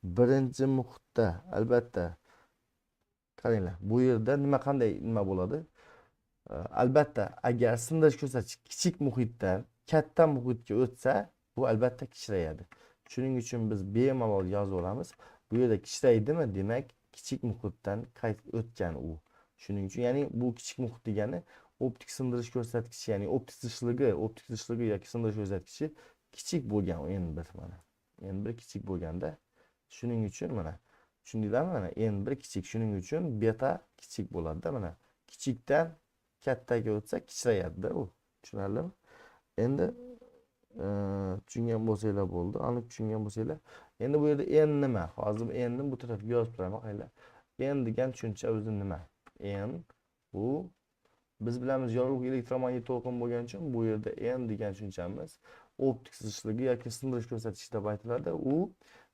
birinchi muhitda albatta qaranglar, bu yerda qanday nima bo'ladi? Albatta, agar sindirish ko'rsatkichi kichik muhitdan katta muhitga o'tsa, bu albatta kichrayadi. Shuning uchun biz bemalol yozib olamiz. Bu yerda kichraydimi? Demak, kichik muhitdan qaytib o'tgan u. Shuning uchun, ya'ni bu kichik muhit degani optik sindirish ko'rsatkichi, ya'ni optik zichligi yoki sindirish ko'rsatkichi kichik bo'lgan n1 mana. n1 kichik bo'lganda, shuning uchun mana tushundinglarmi? Mana n1 kichik, shuning uchun beta kichik bo'ladi-da, mana. Kichikdan kattaga o'tsa kichrayadi-da u. Tushunarlimi? Endi tushungan bo'lsanglar bo'ldi. Aniq tushungan bo'lsanglar. Endi bu yerda n nima? Hozir n ni bu tarafga yozib turaman, qaranglar. N degan tushuncha o'zi nima? N bu biz bilamiz yorug'lik elektromagnetik to'lqin bo'lgani uchun bu yerda n degan tushunchamiz optik zichligi yoki sindirish ko'rsatkichi deb aytiladi. U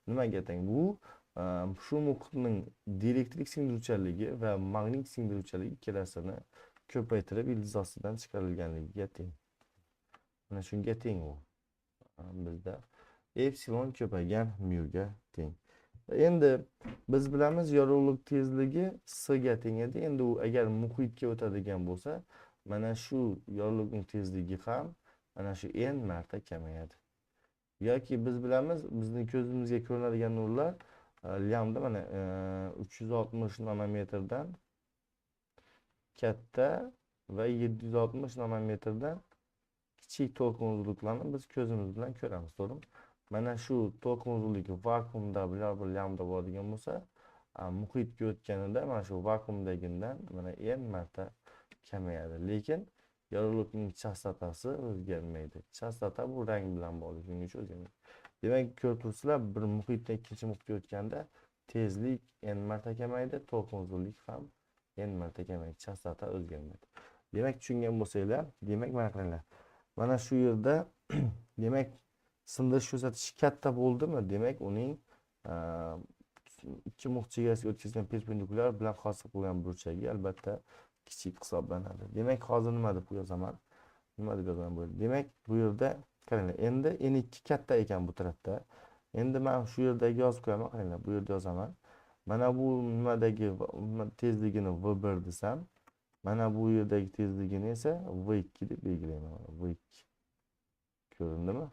nimaga teng? Bu shu muhitning dielektrik singdiruvchanligi va magnetik singdiruvchanligi ikkalasini ko'paytirib ildiz ostidan chiqarilganligiga teng. Mana shunga teng u. Bizda epsilon ko'paygan mu ga teng. Endi biz bilamiz yorug'lik tezligi s ga teng edi. Endi u agar muhitga o'tadigan bo'lsa, mana shu yorug'likning tezligi ham mana shu n marta kamayadi. Yoki biz bilamiz, bizning ko'zimizga ko'rinadigan nurlar lambda mana 360 nanometrdan katta va 760 nanometrdan kichik to'lqin uzunliklarini biz ko'zimiz bilan ko'ramiz, to'g'rimi? Mana shu to'lqin uzunligi vakuumda bir lambda bo'ladigan bo'lsa, muhitga o'tganida mana shu vakuumdagidan mana n marta kamayadi. Lekin yorug'likning chastotasi o'zgarmaydi. Chastota bu rang bilan bog'liq, shuning uchun o'zgarmaydi. Demak, ko'rib turibsizlar, bir muhitdan ikkinchi muhitga o'tganda tezlik n marta kamaydi, to'lqin uzunlik ham n marta kamaydi, chastota o'zgarmaydi. Demak, tushungan bo'lsanglar, demak mana qaranglar. Mana shu yerda demak sindirish ko'rsatkichi katta bo'ldimi? Demak, uning ikki mux chegarasiga o'tkazilgan perpendikulyar bilan hosil qilgan burchagi albatta kichik hisoblanadi. Demak, hozir nima deb yozaman? Nima deb yozaman bu yerda? Demak, bu yerda qaranglar, endi n2 katta ekan bu tarafda. Endi men shu yerdagi yozib qo'yaman, qaranglar, bu yerda yozaman. Mana bu nimadagi tezligini v1 desam, mana bu yerdagi tezligini esa v2 deb belgilayman. v2. Ko'rindimi?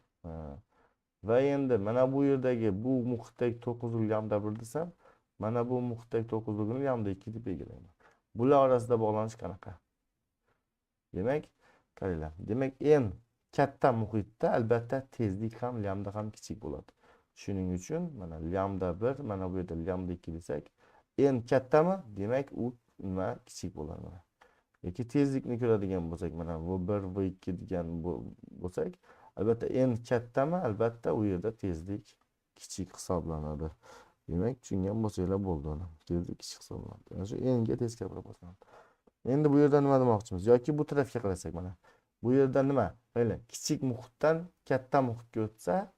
Va endi mana bu yerdagi bu muhitdagi to'lqinlik lambda 1 desam, mana bu muhitdagi to'lqinlikni lambda 2 deb belgilayman. Bular orasida bog'lanish qanaqa? Demak, qaranglar. Demak, n katta muhitda albatta tezlik ham lambda ham kichik bo'ladi. Shuning uchun mana lambda 1, mana bu yerda lambda 2 desak, n kattami? Demak, u nima kichik bo'ladi mana. Yoki tezlikni ko'radigan bo'lsak, mana v1, v2 degan bo'lsak, albatta n kattami? Albatta u yerda tezlik kichik hisoblanadi. Demak, tushungan bo'lsanglar bo'ldi uni. Tezlik kichik hisoblanadi. Mana shu enga teskari proporsional. Endi bu yerda nima demoqchimiz? Yoki bu tarafga qarasak mana. Bu yerda nima? Mayli, kichik muhitdan katta muhitga o'tsa,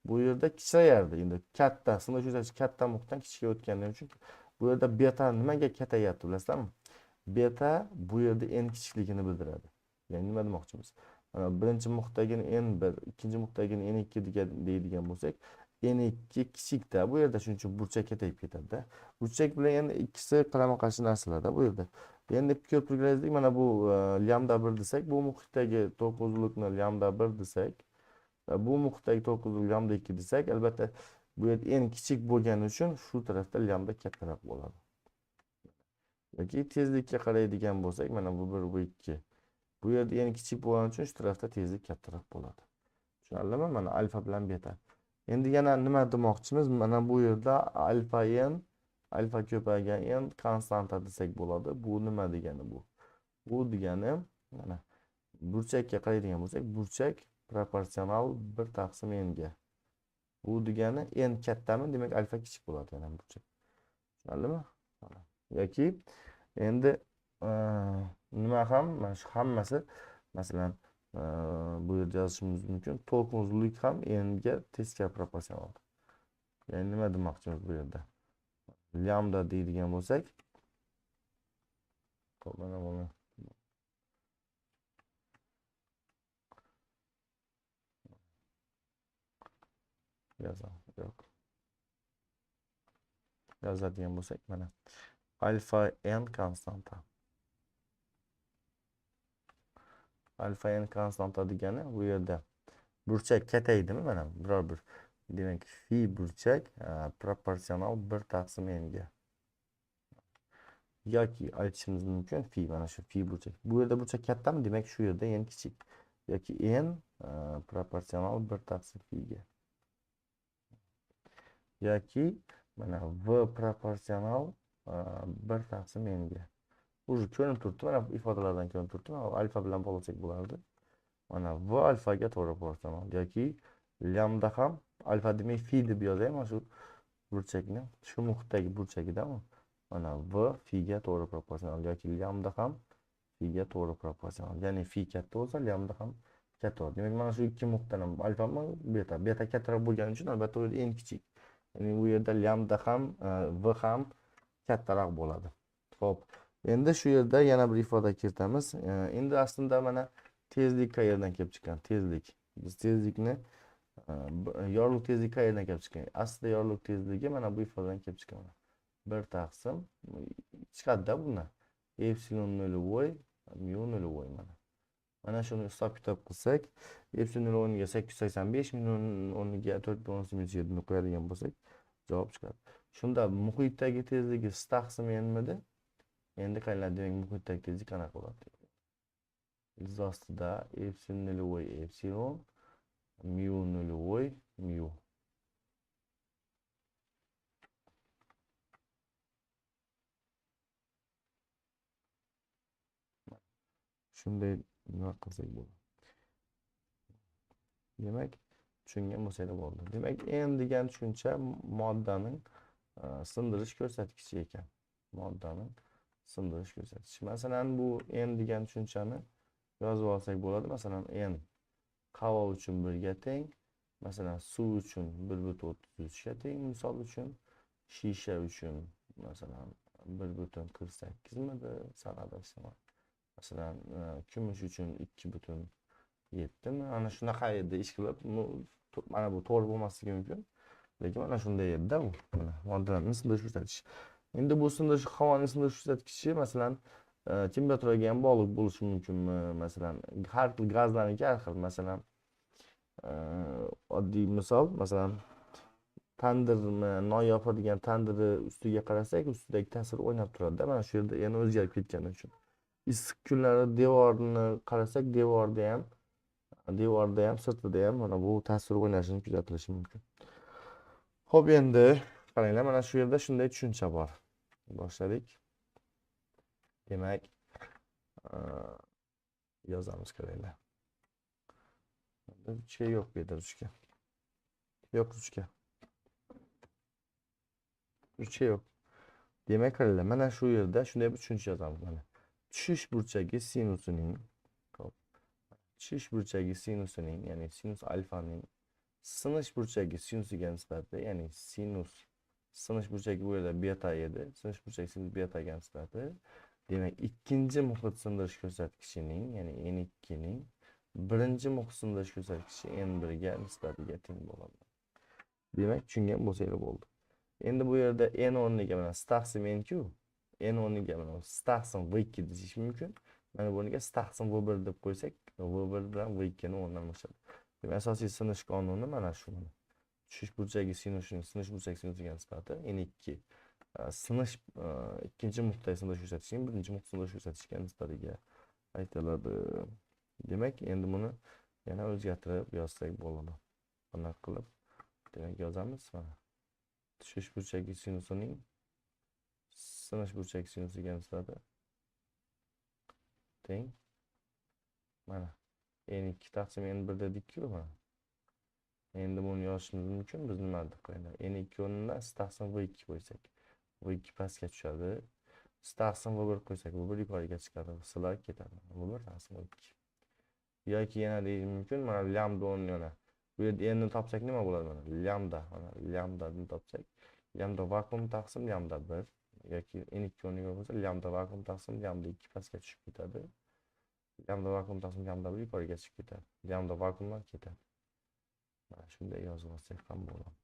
bu yerda kichrayardi. Endi katta, sinov cho'zilishi katta muhitdan kichikka o'tgandan uchun bu yerda beta nimaga kattayapti, bilasizlarmi? Beta bu yerda n kichikligini bildiradi. Ya'ni nima demoqchimiz? Mana birinchi muhitdagini n1, ikkinchi muhitdagini n2 deydigan bo'lsak, n2 kichikda. Bu yerda shuning uchun burchak kattayib ketadi-da. Burchak bilan endi ikkisi qarama-qarshi narsalarda bu yerda. Endi ko'p bilgandek, mana bu lambda 1 desak, bu muhitdagi to'lqinlilikni lambda 1 desak, bu muhitdagi to'lqinlik lambda 2 desak, albatta bu yerda n kichik bo'lgani uchun shu tarafda lambda kattaroq bo'ladi. Yoki tezlikka qaraydigan bo'lsak, mana bu 1 bu 2. Bu yerda n kichik bo'lgani uchun shu tarafda tezlik kattaroq bo'ladi. Tushunarlimi? Mana alfa bilan beta. Endi yana nima demoqchimiz? Mana bu yerda alfa n, alfa ko'paygan n konstanta desak bo'ladi. Bu nima degani bu? Bu degani mana burchakka qaraydigan bo'lsak, burchak proporsional 1 taqsim n ga. Bu degani n kattami, demak alfa kichik bo'ladi yana burchak. Tushunarlimi? Yoki endi nima ham, mana shu hammasi masalan bu yerda yozishimiz mumkin. To'lqin uzunlik ham n ga teskari proporsional. Ya'ni nima demoqchimiz bu yerda? Lambda deydigan bo'lsak, xo'p, mana buni yozamiz. Yo'q. Yozadigan bo'lsak, mana alfa n konstanta. Alfa n konstanta degani bu yerda burchak kattaydimi? Mana biror bir. Demak, fi burchak proporsional 1 taqsim n ga. Yoki aytishimiz mumkin fi, mana shu fi burchak. Bu yerda burchak kattami? Demak, shu yerda n kichik. Yoki n proporsional 1 taqsim fi ga. Yoki mana v proporsional 1 taqsim n ga. Уже ko'rinib turibdi, mana ifodalardan ko'rinib turibdi. Alfa bilan bog'lasak bo'lardi. Mana v alfaga to'g'ri proporsional. Yoki lambda ham alfa demak fi deb yozaymi mana shu burchakni. Shu muhitdagi burchagidami? Mana v fi ga to'g'ri proporsional. Yoki lambda ham fi ga to'g'ri proporsional. Ya'ni fi katta bo'lsa, lambda ham katta bo'ladi. Demak, mana shu ikki muhitdan ham alfa va beta. Beta kattaroq bo'lgani uchun albatta u yerda n kichik. Ya'ni bu yerda lambda ham v ham kattaroq bo'ladi. Xo'p. Endi shu yerda yana bir ifoda kiritamiz. Endi aslida mana tezlik qayerdan kelib chiqqan? Tezlik. Biz tezlikni yorug'lik tezlik qayerdan kelib chiqqan? Aslida yorug'lik tezligi mana bu ifodadan kelib chiqqan. 1 taqsim chiqadi-da bundan. Epsilon 0 mu 0 mana. Mana shuni hisob-kitob qilsak, epsilon o'rniga 885, mu o'rniga 4.7 qo'yadigan bo'lsak, javob chiqadi. Shunda muhitdagi tezligi 1 taqsim nmidi? Endi qayladi, demak muhitdagi tezlik qanaqa bo'ladi? Iz ostida epsilon 0 epsilon mu 0 mu. Shunday nima qilsak bo'ladi? Demak, tushungan bo'lsanglar bo'ldi. Demak, n degan tushuncha moddaning sindirish ko'rsatkichi ekan. Moddaning sindirish ko'rsatkichi. Masalan, bu n degan tushunchani yozib olsak bo'ladi. Masalan, n havo uchun 1 ga teng, masalan, suv uchun 1.33 ga teng, misol uchun shisha uchun masalan 1.48 midi sanada iste'mol. Masalan, kumush uchun 2.7 mi? Ana shunaqa edi ish qilib, mana bu to'g'ri bo'lmasligi mumkin. Lekin mana shunday edi-da bu. Mana moddalarni sindirish ko'rsatkichi. Endi bu sindirish havoning sindirish ko'rsatkichi masalan temperaturaga ham bog'liq bo'lishi mumkinmi? Masalan, har xil gazlarniki har xil. Masalan, oddiy misol, masalan, tandirni, non yopadigan tandirni ustiga qarasak, ustidagi ta'sir o'ynab turadi-da. Mana shu yerda yana o'zgarib ketgani uchun. Issiq kunlarda devorni qarasak, devorda ham, sirtida ham mana bu ta'sir o'ynashini kuzatilishi mumkin. Xo'p, endi qaranglar, mana shu yerda shunday tushuncha bor. Boshladik. Demak, yozamiz, qaranglar. Ruchka yo'q bu yerda, ruchka. Yo'q ruchka. burchi yo'q. Demak, qaranglar, mana shu yerda shunday bir tushuncha yozamiz mana. Tushish burchagi sinusining, hop, tushish burchagi sinusining, ya'ni sinus alfaning sinish burchagi sinusiga nisbati, ya'ni sinus sinish burchagi bu yerda beta edi. Sinish burchagi sinus betaga nisbati. Demak, ikkinchi muhit sindirish ko'rsatkichining, ya'ni n2 ning birinchi muhit sindirish ko'rsatkichi n1 ga nisbatiga teng bo'ladi. Demak, tushungan bo'lsanglar bo'ldi. Endi bu yerda n o'rniga mana staqsim n-ku, n o'rniga mana staqsim v2 deyish mumkin. Mana bu o'rniga staqsim v1 deb qo'ysak, v1 bilan v2 ni o'rnidan almashadi. Demak, asosiy sinish qonuni mana shu mana. Tushish burchagi sinusining sinish burchagi sinusiga nisbati n2 sinish ikkinchi muhtdagi sindirish ko'rsatkichining birinchi muhit sindirish ko'rsatkichiga nisbatiga aytiladi. Demak, endi buni yana o'zgartirib yozsak bo'ladi. Bunaqa qilib, demak, yozamiz mana. Tushish burchagi sinusining sinish burchagi sinusiga nisbati teng mana n2 taqsim n1 dedik-ku mana. Endi buni yozishimiz mumkin. Biz nima deb qo'yamiz? n2 o'rniga staqsim v2 qo'ysak, v2 pastga tushadi. Staqsim v1 qo'ysak, v1 yuqoriga chiqadi, silar ketadi. v1 taqsim v2. Yoki yana deyish mumkin, mana lambda o'rniga bu yerda n ni topsak nima bo'ladi mana? Lambda, mana lambdani topsak, lambda vakuum taqsim lambda 1 yoki n2 o'rniga bo'lsa, lambda vakuum taqsim lambda 2 pastga tushib ketadi. Lambda vakuum taqsim lambda 1 yuqoriga chiqib ketadi. Lambda vakuumlar ketadi. Mana shunday yozib olsak ham bo'ladi.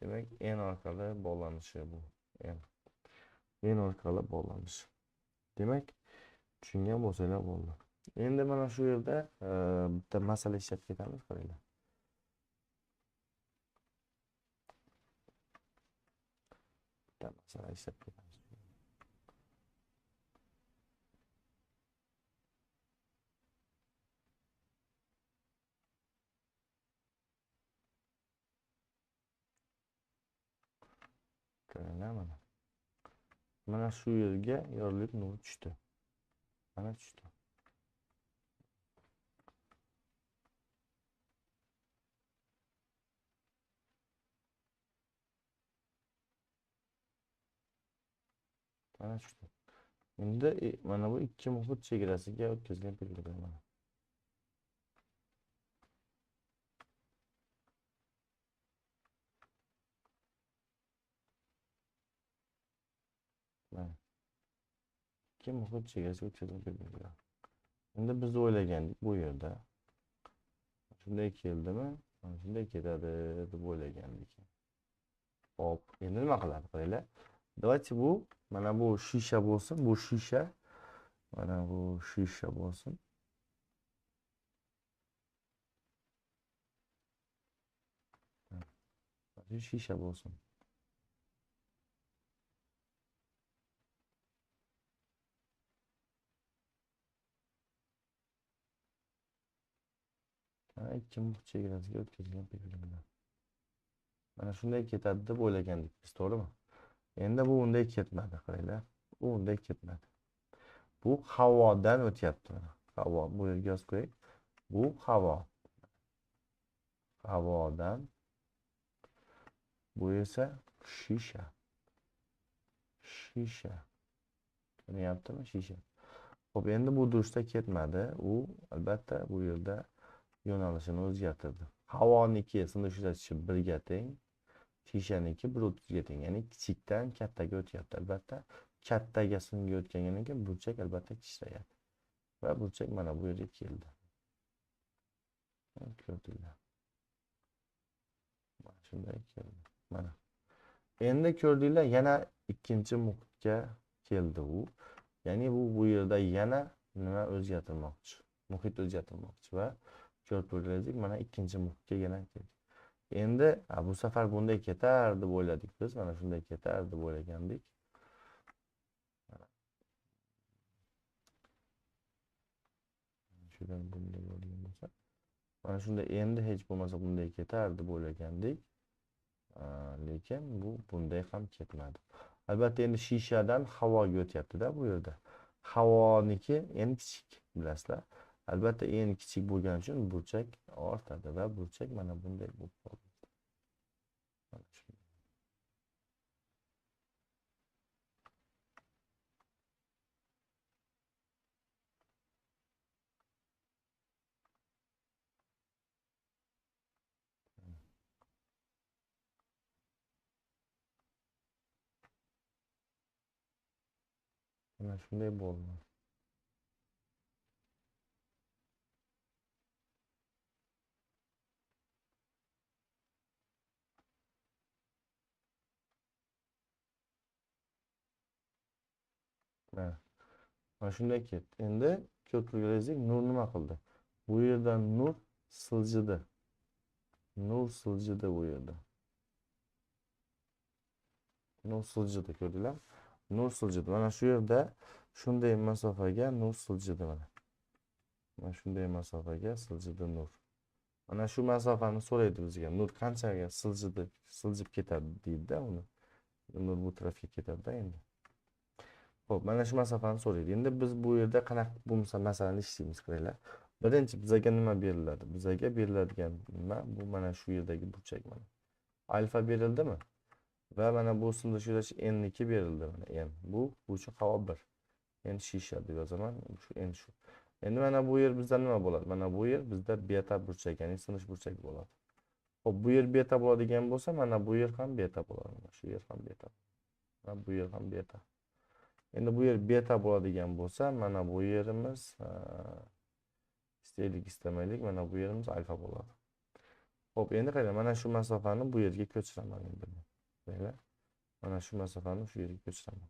Demak, n orqali bog'lanishi bu. N orqali bog'lanish. Demak, tushungan bo'lsanglar bo'ldi. Endi mana shu yerda bitta masala ishlab ketamiz, qaranglar. Bitta masala ishlab ketamiz. Qaranglar mana. Mana shu yerga yorug'lik nuri tushdi. Mana tushdi. Mana tushdi. Endi mana bu ikki muhit chegarasiga o'tkazilgan belgilar mana. Mana. Ikki muhit chegarasiga o'tkazilgan belgilar. Endi biz o'ylagandik bu yerda shunday keldimi? Mana shunday ketadi deb o'ylagandik. Hop, endi nima qiladi? Qaranglar. Давайте bu mana bu shisha bo'lsin, bu shisha. Mana bu shisha bo'lsin. Mana shisha bo'lsin. Mana ikki muhit chegarasiga o'tkazilgan belgilar. Mana shunday ketadi deb o'ylagandik biz, to'g'rimi? Endi bu unday ketmadi, qaranglar. Bu unday ketmadi. Bu havodan o'tyapti. Havo, bu yerga yozib qo'ying. Bu havo. Havodan. Bu esa shisha. Shisha. Ko'ryaptimi? Shisha. Xo'p, endi bu durushda ketmadi. U albatta bu yerda yo'nalishini o'zgartirdi. Havoniki sindirish ko'rsatkichi 1 ga teng. Shishaniki 1.30 ga teng. Ya'ni kichikdan kattaga o'tyapti. Albatta kattaga singa o'tgandan keyin burchak albatta kichrayadi. Va burchak mana bu yerga keldi. Ko'rdinglar. Mana shunday keldi. Mana. Endi ko'rdinglar, yana ikkinchi muhitga keldi u. Ya'ni bu yerda yana nima o'zgartirmoqchi? Muhit o'zgartirmoqchi va ko'rib turganingizda mana ikkinchi muhitga yana keldi. Endi bu safar bunday ketar deb o'yladik biz. Mana shunday ketar deb o'ylagandik. Shundan bunday bo'lgan bo'lsa, mana shunda endi hech bo'lmasa bunday ketar deb o'ylagandik. Lekin bu bunday ham ketmadi. Albatta endi shishadan havoga o'tyapti-da bu yerda. Havoniki eng kichik, bilasizlar. Albatta eng kichik bo'lgani uchun burchak ortadi va burchak mana bunday bo'lib qoldi. Mana shunday bo'ldi. Mana shunday ketdi. Endi ko'pirgizlik nur nima qildi? Bu yerdan nur siljidi. Nur siljidi bu yerda. Nur siljidi, ko'rdinglar? Nur siljidi. Mana shu yerda shunday masofaga nur siljidi mana. Mana shunday masofaga siljidi nur. Mana shu masofani so'raydi bizga. Nur qanchaga siljib ketadi deydi-da uni. Nur bu tarafga ketadi-da endi. Xo'p, mana shu masofani so'raydi. Endi biz bu yerda qanaqa bo'lsa masalani ishlaymiz, qaranglar. Birinchi bizga nima beriladi? Bizga beriladigan nima? Bu mana shu yerdagi burchak mana. Alfa berildimi? Va mana bu usulda shu n2 berildi mana n. Bu uchun havo 1. N shisha deb yozaman. Shu n shu. Endi mana bu yer bizda nima bo'ladi? Mana bu yer bizda beta burchak, ya'ni sinish burchak bo'ladi. Xo'p, bu yer beta bo'ladigan bo'lsa, mana bu yer ham beta bo'ladi. Mana shu yer ham beta. Mana bu yer ham beta. Endi bu yer beta bo'ladigan bo'lsa, mana bu yerimiz istaylik istamaylik, mana bu yerimiz alfa bo'ladi. Xo'p, endi qarang, mana shu masofani bu yerga ko'chiraman endi. Qaranglar. Mana shu masofani shu yerga ko'chiraman.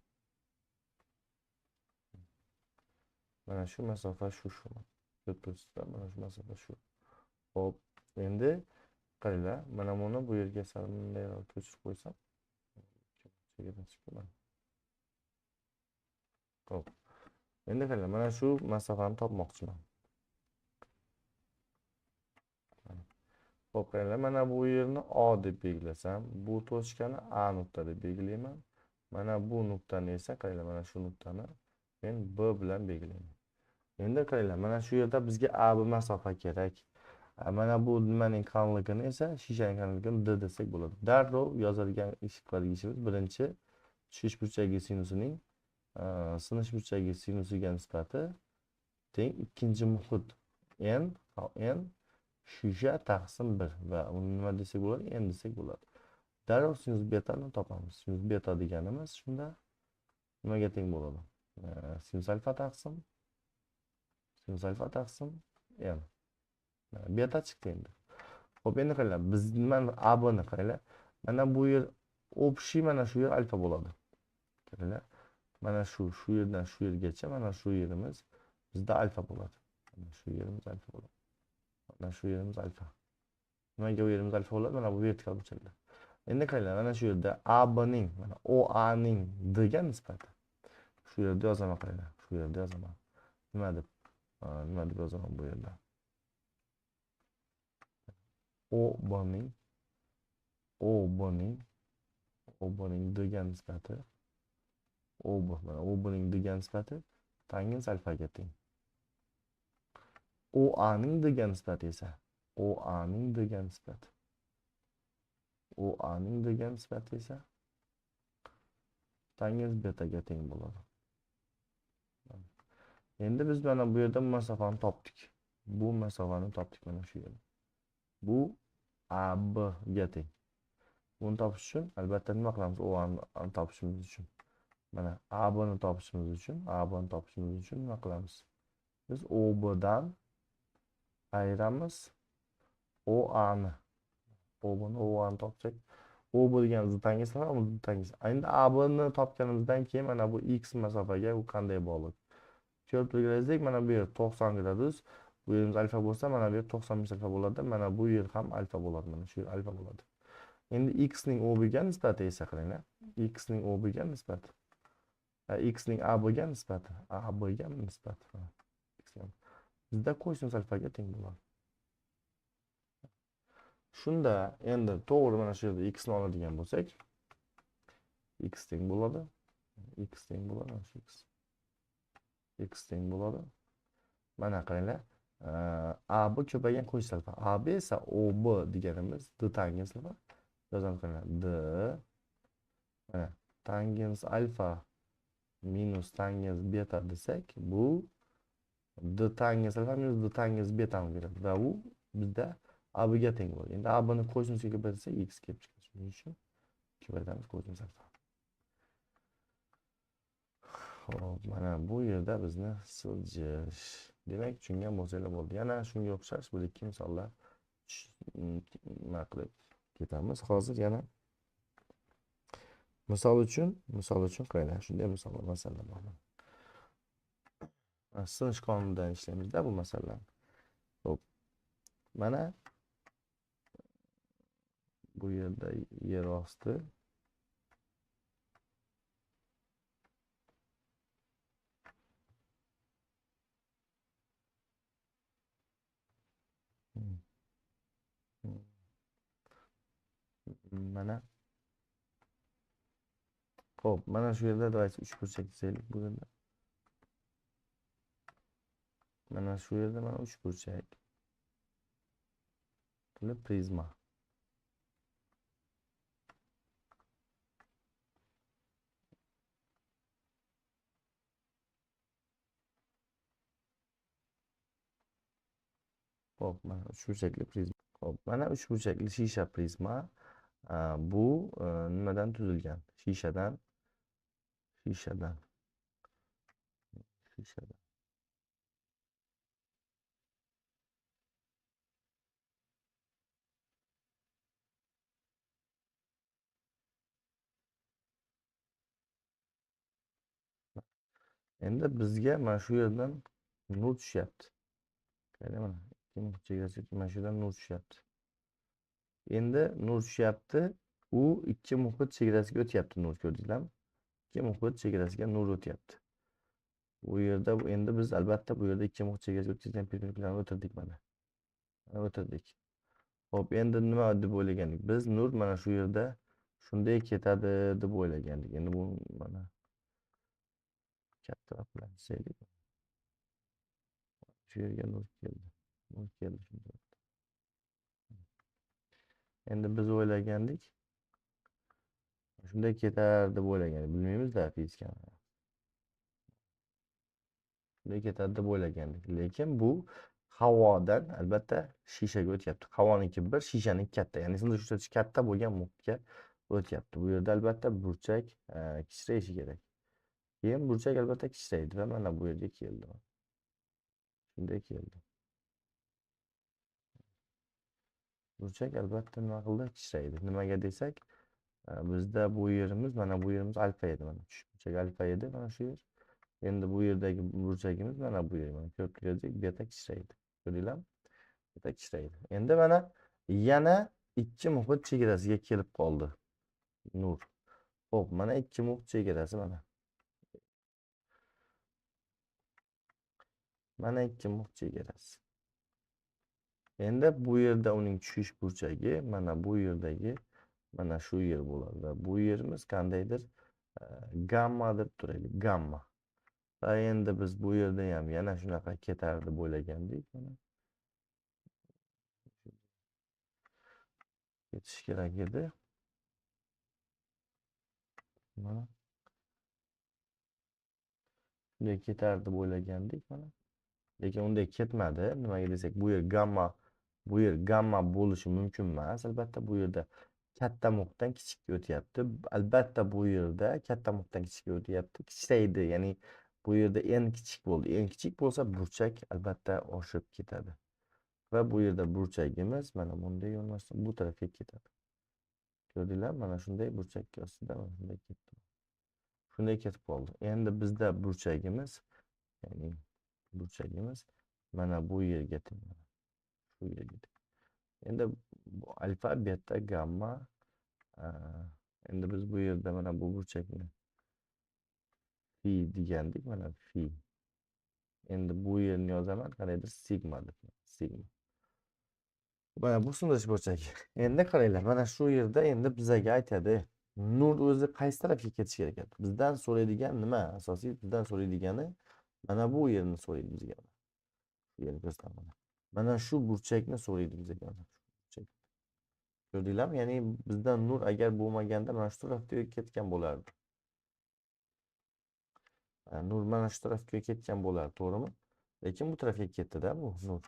Mana shu masofa shu. Ko'pirsa, mana shu masofa shu. Xo'p, endi qaranglar, mana buni bu yerga sal bunday ko'chirib qo'ysam. Xo'p. Endi qaranglar, mana shu masofani topmoqchiman. Xo'p, qaranglar, mana bu yerni O deb belgilasam, bu tochkani A nuqta deb belgilayman. Mana bu nuqtani esa qaranglar, mana shu nuqtani men B bilan belgilayman. Endi qaranglar, mana shu yerda bizga A bir masofa kerak. Mana bu nimaning qalinligini esa shishaning qalinligini D desak bo'ladi. Darrov yozadigan ishimiz birinchi tushish burchagi sinusining sinish burchagi sinusiga nisbati teng ikkinchi muhit n shisha taqsim 1 va uni nima desak bo'ladi? N desak bo'ladi. Darrov sinus betani topamiz. Sinus beta deganimiz shunda nimaga teng bo'ladi? Sinus alfa taqsim n. Beta chiqdi endi. Xo'p, endi qaranglar, biz mana AB ni qaranglar. Mana bu yer общий, mana shu yer alfa bo'ladi. Qaranglar. Mana shu yerdan shu yergacha mana shu yerimiz bizda alfa bo'ladi. Mana shu yerimiz alfa bo'ladi. Mana shu yerimiz alfa. Nimaga bu yerimiz alfa bo'ladi? Mana bu vertikal burchaklar. Endi qaranglar, mana shu yerda AB ning, mana OA ning D ga nisbati. Shu yerda yozaman, qaranglar. Shu yerda yozaman. Nima deb yozaman bu yerda? OB ning D ga nisbati. Mana OB ning D ga nisbati tangens alfaga teng. OA ning D ga nisbati esa tangens betaga teng bo'ladi. Endi biz mana bu yerda masofani topdik. Bu masofani topdik mana shu yerda. Bu AB ga teng. Buni topish uchun albatta nima qilamiz? OA ni topishimiz uchun. Mana AB ni topishimiz uchun nima qilamiz? Biz OB dan ayiramiz OA ni. OB ni topsak, OB degan tangens alfa, tangens. Endi AB ni topganimizdan keyin mana bu x masofaga u qanday bog'liq? Ko'pirgizlik mana bu yer 90 gradus. Bu yerimiz alfa bo'lsa, mana bu yer 95 alfa bo'ladi. Mana bu yer ham alfa bo'ladi. Mana shu yer alfa bo'ladi. Endi x ning OB ga nisbati esa qaranglar. X ning OB ga nisbati. X ning AB ga nisbati. Bizda kosinus alfaga teng bo'ladi. Shunda endi to'g'ri mana shu yerda x ni oladigan bo'lsak, x teng bo'ladi. X teng bo'ladi. Mana qaranglar. AB ko'paygan kosinus alfa. AB esa OB deganimiz D tangens alfa. Yozamiz qaranglar. D mana tangens alfa minus tangens beta desak, bu D tangens alfa minus D tangens beta ni beradi. Va u bizda AB ga teng bo'ladi. Endi AB ni kosinusga ko'paytirsak x kelib chiqadi. Shuning uchun ko'paytiramiz kosinus alfa. Xo'p, mana bu yerda bizni siljish. Demak, tushungan bo'lsanglar bo'ldi. Yana shunga o'xshash bir ikki misollar nima qilib ketamiz. Hozir yana misol uchun qaranglar. Shunday misollar masalan bor. Sinish qonunidan ishlaymizda bu masalani. Xo'p. Mana bu yerda yer osti mana xo'p, mana shu yerda давайте uchburchak chizaylik bu yerda. Mana shu yerda mana uchburchak. Buni prizma. Xo'p, mana uchburchakli prizma. Xo'p, mana uchburchakli shisha prizma bu nimadan tuzilgan? Shishadan. Endi bizga mana shu yerdan nur tushyapti. Qarang mana, chegarasi mana shu yerdan nur tushyapti. Endi nur tushyapti. U ikki muhit chegarasiga o'tyapti nur, ko'rdingizlarmi? Ikki muhit chegarasiga nur o'tyapti. Bu yerda endi biz albatta bu yerda ikki muhit chegarasiga o'tkazgan perpendikullarni o'tirdik mana. O'tirdik. Xo'p, endi nima deb o'ylagandik? Biz nur mana shu yerda shunday ketadi deb o'ylagandik. Endi bu mana kattaroq bilan chizaylik. Shu yerga nur keldi. Nur keldi shunday. Endi biz o'ylagandik shunday ketar deb o'ylagandik. Bilmaymiz-da fizikani. Shunday ketadi deb o'ylagandik. Lekin bu havodan albatta shishaga o'tyapti. Havoniki bir, shishaniki katta. Ya'ni sindir ushlatish katta bo'lgan muhitga o'tyapti. Bu yerda albatta burchak kichrayishi kerak. Keyin burchak albatta kichraydi va mana bu yerga keldi. Shunday keldi. Burchak albatta nima qildi? Kichraydi. Nimaga desak, bizda bu yerimiz mana bu yerimiz alfa edi mana. Burchak alfa edi mana shu yer. Endi bu yerdagi burchagimiz mana bu yer. Mana ko'p kelajak beta kichraydi. Ko'rdinglarmi? Beta kichraydi. Endi mana yana ikki muhit chegarasiga kelib qoldi nur. Xo'p, mana ikki muhit chegarasi mana. Mana ikki muhit chegarasi. Endi bu yerda uning tushish burchagi mana bu yerdagi mana shu yer bo'ladi va bu yerimiz qandaydir gamma deb turaylik, gamma. Va endi biz bu yerda ham yana shunaqa ketar deb o'ylagandik. Mana ketish kerak edi. Mana shunday ketar deb o'ylagandik mana. Lekin unday ketmadi. Nimaga desak, bu yer gamma bo'lishi mumkin emas. Albatta bu yerda katta muhitdan kichikka o'tyapti. Albatta bu yerda katta muhitdan kichikka o'tyapti. Kichraydi, ya'ni bu yerda n kichik bo'ldi. N kichik bo'lsa burchak albatta oshib ketadi. Va bu yerda burchagimiz mana bunday yo'nalishda bu tarafga ketadi. Ko'rdinglar? Mana shunday burchak ostida mana shunday ketdi. Shunday ketib qoldi. Endi bizda burchagimiz, ya'ni burchagimiz mana bu yerga teng. Shu yerga teng. Endi bu alfa, beta, gamma. Endi biz bu yerda mana bu burchakni fi degandik, mana fi. Endi bu yerni yozaman, qanaqadir sigma deb. Sigma. Mana bu sindirish burchagi. Endi qaranglar, mana shu yerda endi bizga aytadi, nur o'zi qaysi tarafga ketishi kerak edi? Bizdan so'raydigan nima? Asosiy bizdan so'raydigani mana bu yerni so'raydi bizga. Bu yerni ko'rsataman. Mana shu burchakni so'raydi bizga. Ko'rdinglarmi? Ya'ni bizdan nur agar bo'lmaganda mana shu tarafga ketgan bo'lardi. Nur mana shu tarafga ketgan bo'lardi, to'g'rimi? Lekin bu tarafga ketdi-da bu nur.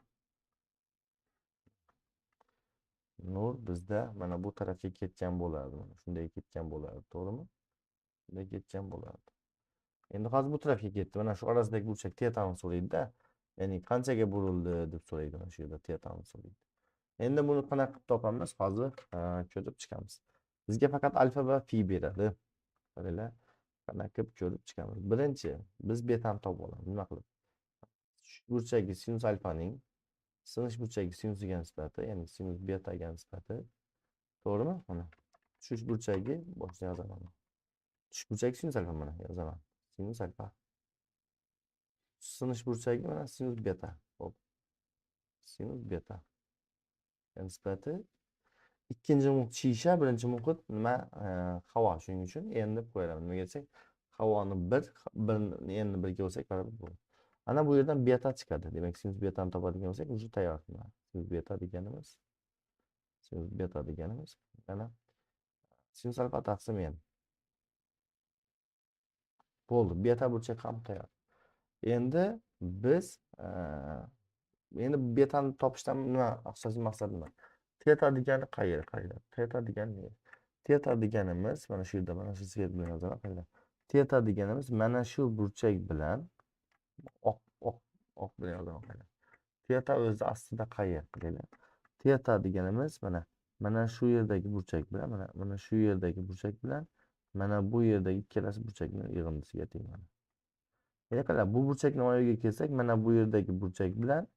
Nur bizda mana bu tarafga ketgan bo'lardi. Mana shunday ketgan bo'lardi, to'g'rimi? Shunday ketgan bo'lardi. Endi hozir bu tarafga ketdi. Mana shu orasidagi burchak tetani so'raydi-da. Ya'ni qanchaga burildi deb so'raydi mana shu yerda tetani so'raydi. Endi buni qanaqa qilib topamiz? Hozir ko'rib chiqamiz. Bizga faqat alfa va fi beradi. Qaranglar, qanaqa qilib ko'rib chiqamiz. Birinchi, biz betani topib olamiz. Nima qilib? Shu burchagi sinus alfaning sinish burchagi sinusiga nisbati, ya'ni sinus betaga nisbati. To'g'rimi? Mana tush burchagi boshqa yozaman. Tush burchagi sinus alfa mana yozaman. Sinus alfa. Sinish burchagi mana sinus beta. Hop. Sinus beta nisbati ikkinchi muhit shisha, birinchi muhit nima? Havo. Shuning uchun n deb qo'yamiz. Nimaga desak, havoni 1 endi 1 ga olsak barabar bo'ladi. Ana bu yerdan beta chiqadi. Demak, sinus betani topadigan bo'lsak, уже tayyor. Sinus beta deganimiz mana sinus alfa taqsim n. Bo'ldi. Beta burchak ham tayyor. Endi biz endi betani topishdan nima asosiy maqsad nima? Teta degani qayerda? Teta degani nima? Teta deganimiz mana shu yerda, mana shu svet bilan yozaman. Qaranglar. Teta deganimiz mana shu burchak bilan oq bilan yozaman. Qaranglar. Teta o'zi aslida qayer? Qaranglar. Teta deganimiz mana shu yerdagi burchak bilan mana shu yerdagi burchak bilan mana bu yerdagi ikkalasi burchakning yig'indisiga teng. Yana qarang, bu burchakning oyogiga kelsak, mana bu yerdagi burchak bilan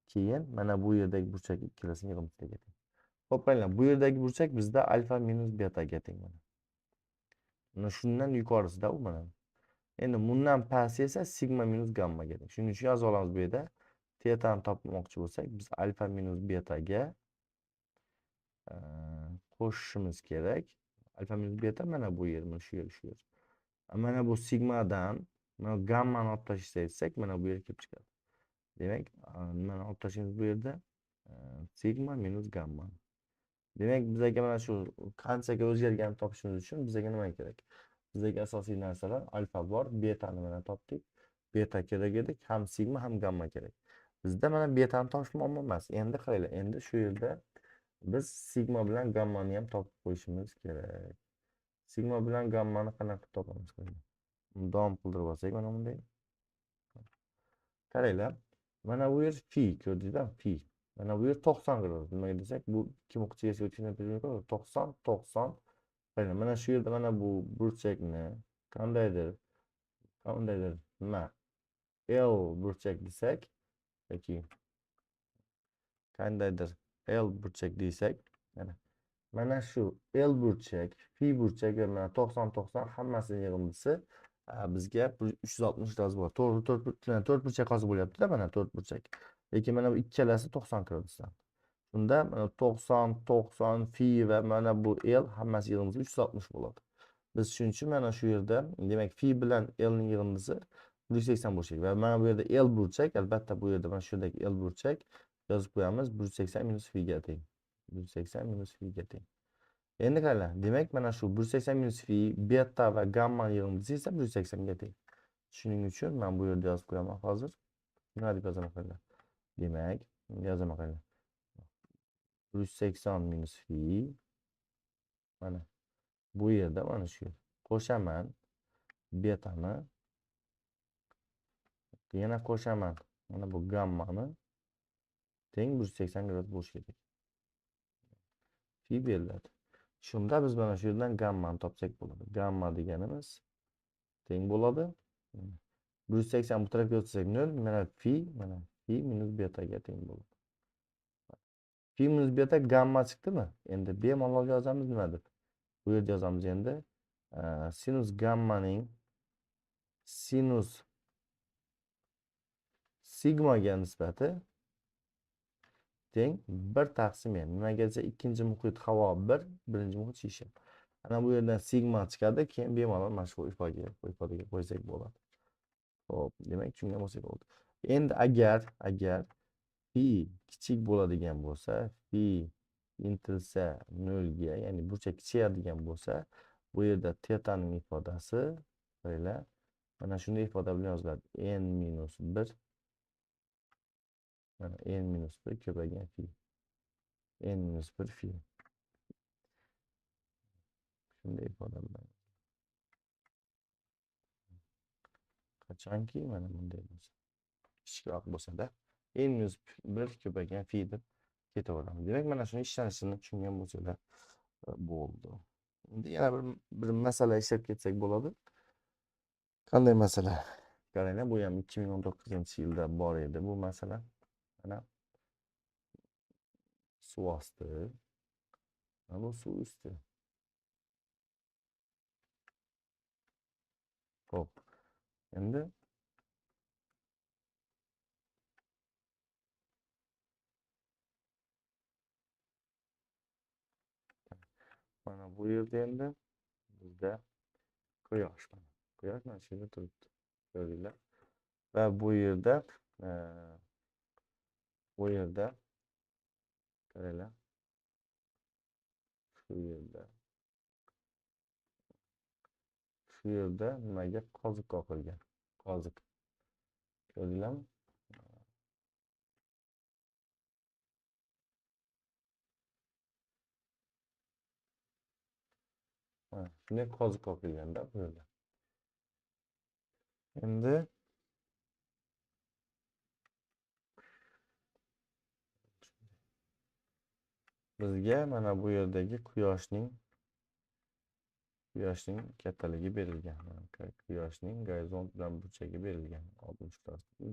keyin mana bu yerdagi burchak ikkalasining yig'indisiga teng. Xo'p, qaranglar, bu yerdagi burchak bizda alfa minus betaga teng mana. Mana shundan yuqorisida u mana. Endi bundan pasti esa sigma minus gammaga teng. Shuning uchun yozib olamiz bu yerda. Tetani topmoqchi bo'lsak, biz alfa minus betaga qo'shishimiz kerak. Alfa minus beta mana bu yer, mana shu yer, shu yer. Mana bu sigmadan mana gammani olib tashlasak, mana bu yer kelib chiqadi. Demak, nimani olib tashlaymiz bu yerda? Sigma minus gamma. Demak, bizga mana shu qanchaga o'zgarganini topishimiz uchun bizga nima kerak? Bizga asosiy narsalar alfa bor, betani mana topdik. Beta kerak edi, ham sigma ham gamma kerak. Bizda mana betani topish muammo emas. Endi qaranglar, endi shu yerda biz sigma bilan gammani ham topib qo'yishimiz kerak. Sigma bilan gammani qanaqa qilib topamiz? Davom qildirib olsak, mana bunday. Qaranglar, mana bu yer fi, ko'rdingizmi? Fi. Mana bu yer 90 gradus. Nimaga desak, bu ikki muhitga o'tgan 90, 90. Qaranglar, mana shu yerda mana bu burchakni qandaydir nima? L burchak desak yoki qandaydir L burchak desak, mana shu L burchak, fi burchak va mana 90 hammasining yig'indisi bizga 360 gradus bo'ladi. To'g'ri, 4 burchak hozir bo'lyapti-da, mana 4 burchak. Lekin mana bu ikkalasi 90 gradusdan. Unda mana 90 fi va mana bu L hammasi yig'indisi 360 bo'ladi. Biz shuning uchun mana shu yerda, demak, fi bilan L ning yig'indisi 180 bo'lsa kerak. Va mana bu yerda L burchak, albatta bu yerda mana shu yerdagi L burchak yozib qo'yamiz, 180 minus fi ga teng. 180 minus fi ga teng. Endi qaranglar, demak mana shu 180 minus fi beta va gamma yig'indisi esa 180 ga teng. Shuning uchun men bu yerda yozib qo'yaman hozir. Nima deb yozaman qaranglar. Demak, yozaman qaranglar. 180 minus fi mana bu yerda mana shu qo'shaman betani, yana qo'shaman mana bu gammani teng 180 gradus bo'lishi kerak. Fi beriladi. Shunda biz mana shu yerdan gammani topsak bo'ladi. Gamma deganimiz teng bo'ladi. 180 bu tarafga o'tsak 0, mana fi minus betaga teng bo'ladi. Fi minus beta gamma chiqdimi? Endi bemalol yozamiz nima deb? Bu yerda yozamiz endi sinus gammaning sinus sigmaga nisbati teng 1 taqsim n. Nimaga desa, ikkinchi muhit havo 1, birinchi muhit shisha. Ana bu yerdan sigma chiqadi, keyin bemalol mana shu ifodaga qo'ysak bo'ladi. Xo'p, demak tushungan bo'lsak bo'ldi. Endi agar fi kichik bo'ladigan bo'lsa, fi intilsa 0 ga, ya'ni burchak kichayadigan bo'lsa, bu yerda tetaning ifodasi qaranglar, mana shunday ifoda bilan yoziladi. N minus 1 mana n minus 1 ko'paygan fi. N minus 1 fi. Shunday ifoda bilan. Qachonki mana bunday bo'lsa, kichikroq bo'lsa-da, -1 ko'paygan fi deb ketaveramiz. Demak, mana shuni ishlanishini tushungan bo'lsanglar bo'ldi. Endi yana bir masala ishlab ketsak bo'ladi. Qanday masala? Qaranglar, bu ham 2019-yilda bor edi bu masala. Mana suv osti, mana bu suv usti. Xo'p. Endi mana bu yerda endi bizda quyosh mana. Quyosh mana shu yerda turibdi. Ko'rdinglar? Va bu yerda qaranglar, shu yerda nimaga qoziq qoqilgan. Qoziq. Ko'rdinglarmi? Shunday qoziq qoqilganda bu yerda. Endi bizga mana bu yerdagi quyoshning kattaligi berilgan. Quyoshning gorizont bilan burchagi berilgan. 60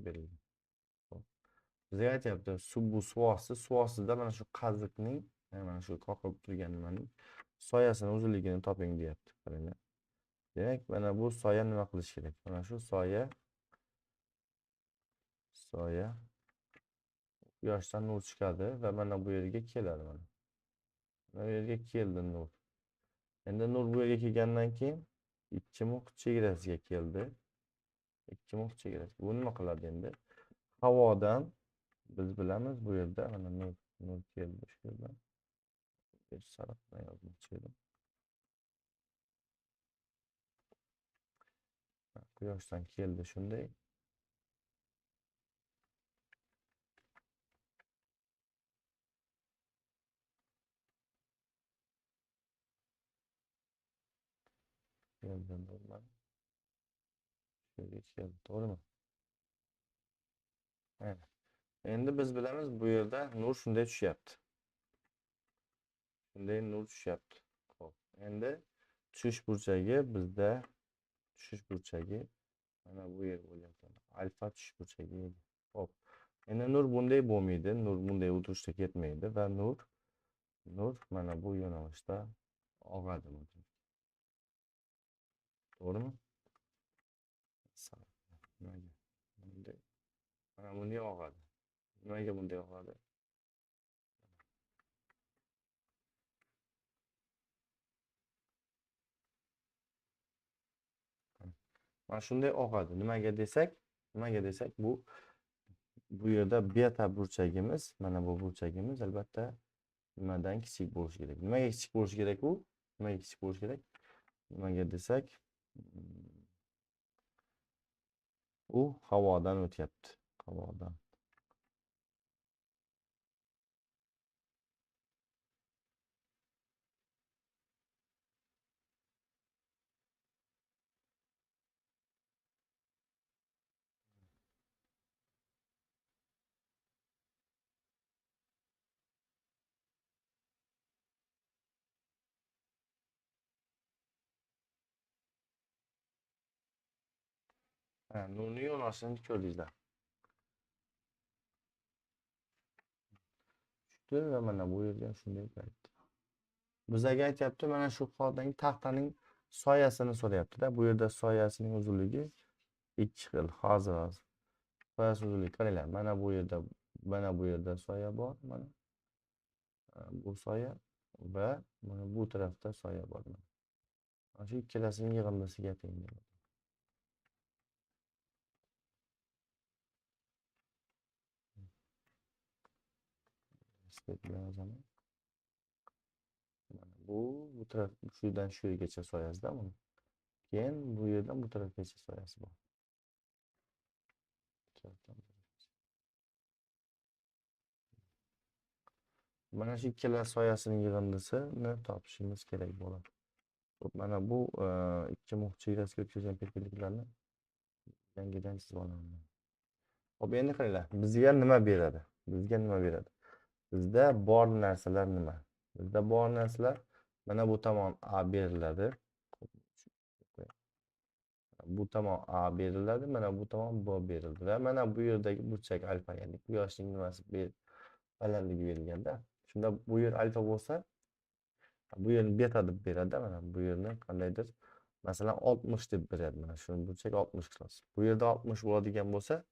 berilgan. Bizga aytyapti, bu suv ostida mana shu qaziqning, mana shu qoqilib turgan nimaning soyasini uzunligini toping deyapti. Qaranglar. Demak, mana bu soya nima qilish kerak? Mana shu soya quyoshdan nur chiqadi va mana bu yerga keladi mana. Mana bu yerga keldi nur. Endi nur bu yerga kelgandan keyin 2 muq chegarasiga keldi. 2 muq chegarasi. Bu nima qiladi endi? Havodan biz bilamiz bu yerda mana nur keldi shu yerdan. Bir sariq bilan yozmoqchi edim. Quyoshdan keldi shunday. Yerdan normal. Şöyle keldi, to'g'rimi? Mana. Endi biz bilamiz bu yerda nur shunday tushyapti. Shunday nur tushyapti. Xo'p. Endi tushish burchagi bizda mana bu yer bo'lyapti. Alfa tushish burchagi edi. Xo'p. Endi nur bunday bo'lmaydi, nur bunday o'tirishda ketmaydi va nur mana bu yo'nalishda og'adi. To'g'rimi? Nimaga? Bunday. Mana bunday og'adi. Nimaga bunday og'adi? Mana shunday og'adi. Nimaga desak, bu yerda beta burchagimiz, mana bu burchagimiz albatta nimadan kichik bo'lishi kerak. Nimaga kichik bo'lishi kerak u? Nimaga kichik bo'lishi kerak? Nimaga desak, u havodan o'tyapti. Havodan. Nurni yo'nalishini ko'rdingizlar. Tushdi va mana bu yerga shunday qaytdi. Bizga aytyapti, mana shu holdagi taxtaning soyasini so'rayapti-da. Bu yerda soyasining uzunligi 2 xil. Hozir soyasi uzunligi qaranglar. Mana bu yerda soya bor, mana. Bu soya va mana bu tarafda soya bor. Mana shu ikkalasining yig'indisiga teng bo'ladi. Yozaman. Mana bu taraf shudan shu yergacha soyasida buni. Keyin bu yerdan bu tarafgacha soyasi bor. Mana shu ikkala soyasining yig'indisini topishimiz kerak bo'ladi. Mana bu 2 muq chegarasiga o'tkazgan perpendikullarni yangidan chizib olaman. Hop, endi qaranglar. Bizga nima beradi? Bizga nima beradi? Bizda bor narsalar nima? Bizda bor narsalar mana bu tomon A beriladi. Bu tomon A beriladi, mana bu tomon B berildi va mana bu yerdagi burchak alfa, ya'ni quyoshning nimasi balandligi berilganda. Shunda bu yer alfa bo'lsa, bu yerni beta deb beradi, mana bu yerni qandaydir masalan 60 deb beradi. Mana shuni burchak 60 qilamiz. Bu yerda 60 bo'ladigan bo'lsa,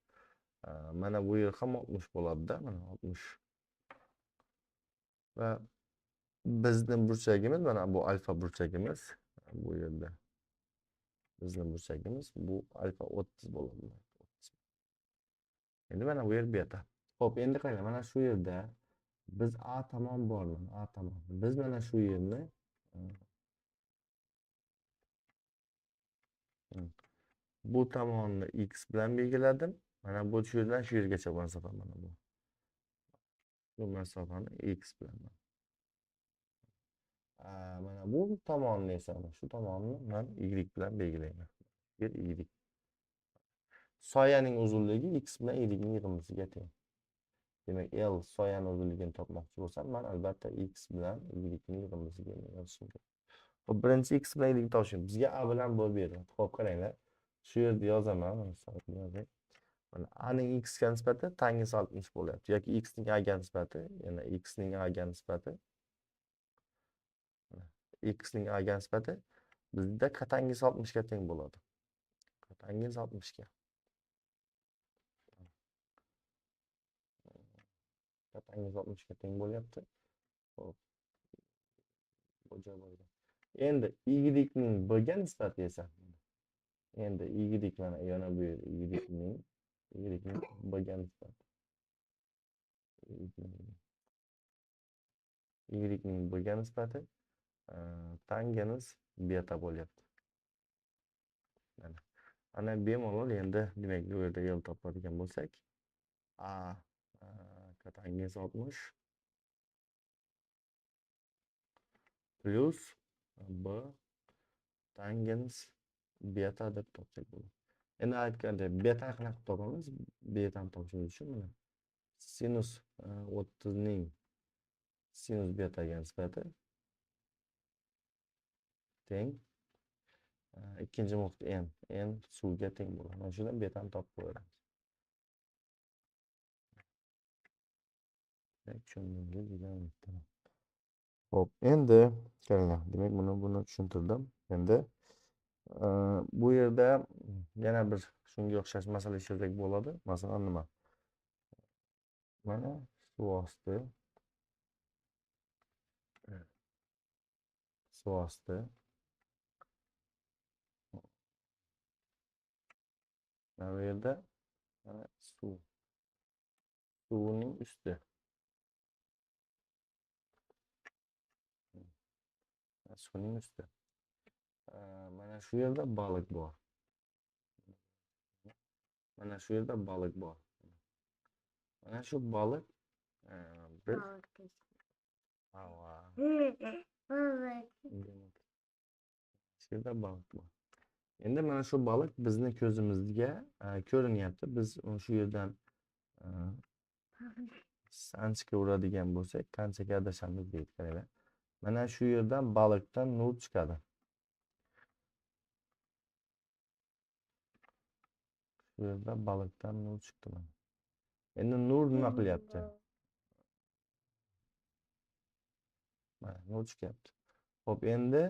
mana bu yer ham 60 bo'ladi-da, mana 60. Va bizning burchagimiz mana bu alfa burchagimiz. Bu yerda bizning burchagimiz bu alfa 30 bo'ladi. Endi mana bu yer beta. Xo'p, endi qarang, mana shu yerda biz A tomon bormi? A tomon. Biz mana shu yerni bu tomonni x bilan belgiladim. Mana bu shu yerdan shu yergacha masofa mana bu. Bu masofani x bilan. Mana bu tomonni esa shu tomonni men y bilan belgilayman. Yer y. Soyaning uzunligi x bilan y ning yig'indisiga teng. Demak, L soyaning uzunligini topmoqchi bo'lsam, men albatta x bilan y ning yig'indisiga yozishim kerak. Xo'p, birinchi x bilan y ning topishim. Bizga A bilan B berdi. Xo'p, qaranglar. Shu yerda yozaman, mana shu yozay. Mana A ning x ga nisbati tangisi 60 bo'lyapti yoki x ning A ga nisbati, yana x ning A ga nisbati x ning A ga nisbati bizda tangisi 60 ga teng bo'ladi. Tangisi 60 ga. Tangisi 60 ga teng bo'lyapti. Xo'p. Bu joyda. Endi y ning b ga nisbati esa endi y mana yana bu yer y ning b ga nisbati. Y ning b ga nisbati tangens beta bo'lyapti. Ana bemalol endi demak bu yerda L topadigan bo'lsak, A tangens 60 plus B tangens beta deb topsak bo'ladi. Endi aytganda beta qanaqa topamiz? Betani topishimiz uchun mana sinus 30 ning sinus betaga nisbati teng ikkinchi muhit n suvga teng bo'ladi. Mana shundan betani topib qo'yamiz. Tushundingiz degan umiddaman. Xo'p, endi qaranglar. Demak, buni tushuntirdim. Endi bu yerda yana bir shunga o'xshash masala ishlasak bo'ladi. Masalan, nima? Mana suv osti. Mana bu yerda mana suvning usti. Suvning usti. Mana shu yerda baliq bor. Mana shu yerda baliq bor. Mana shu baliq bir shu yerda baliq bor. Endi mana shu baliq bizni ko'zimizga ko'rinyapti. Biz shu yerdan sanchga uradigan bo'lsak, qanchaga adashamiz deydi, qaranglar. Mana shu yerdan baliqdan nur chiqadi. Shu yerda baliqdan nur chiqdi mana. Endi nur nima qilyapti? Mana nur chiqyapti. Xo'p, endi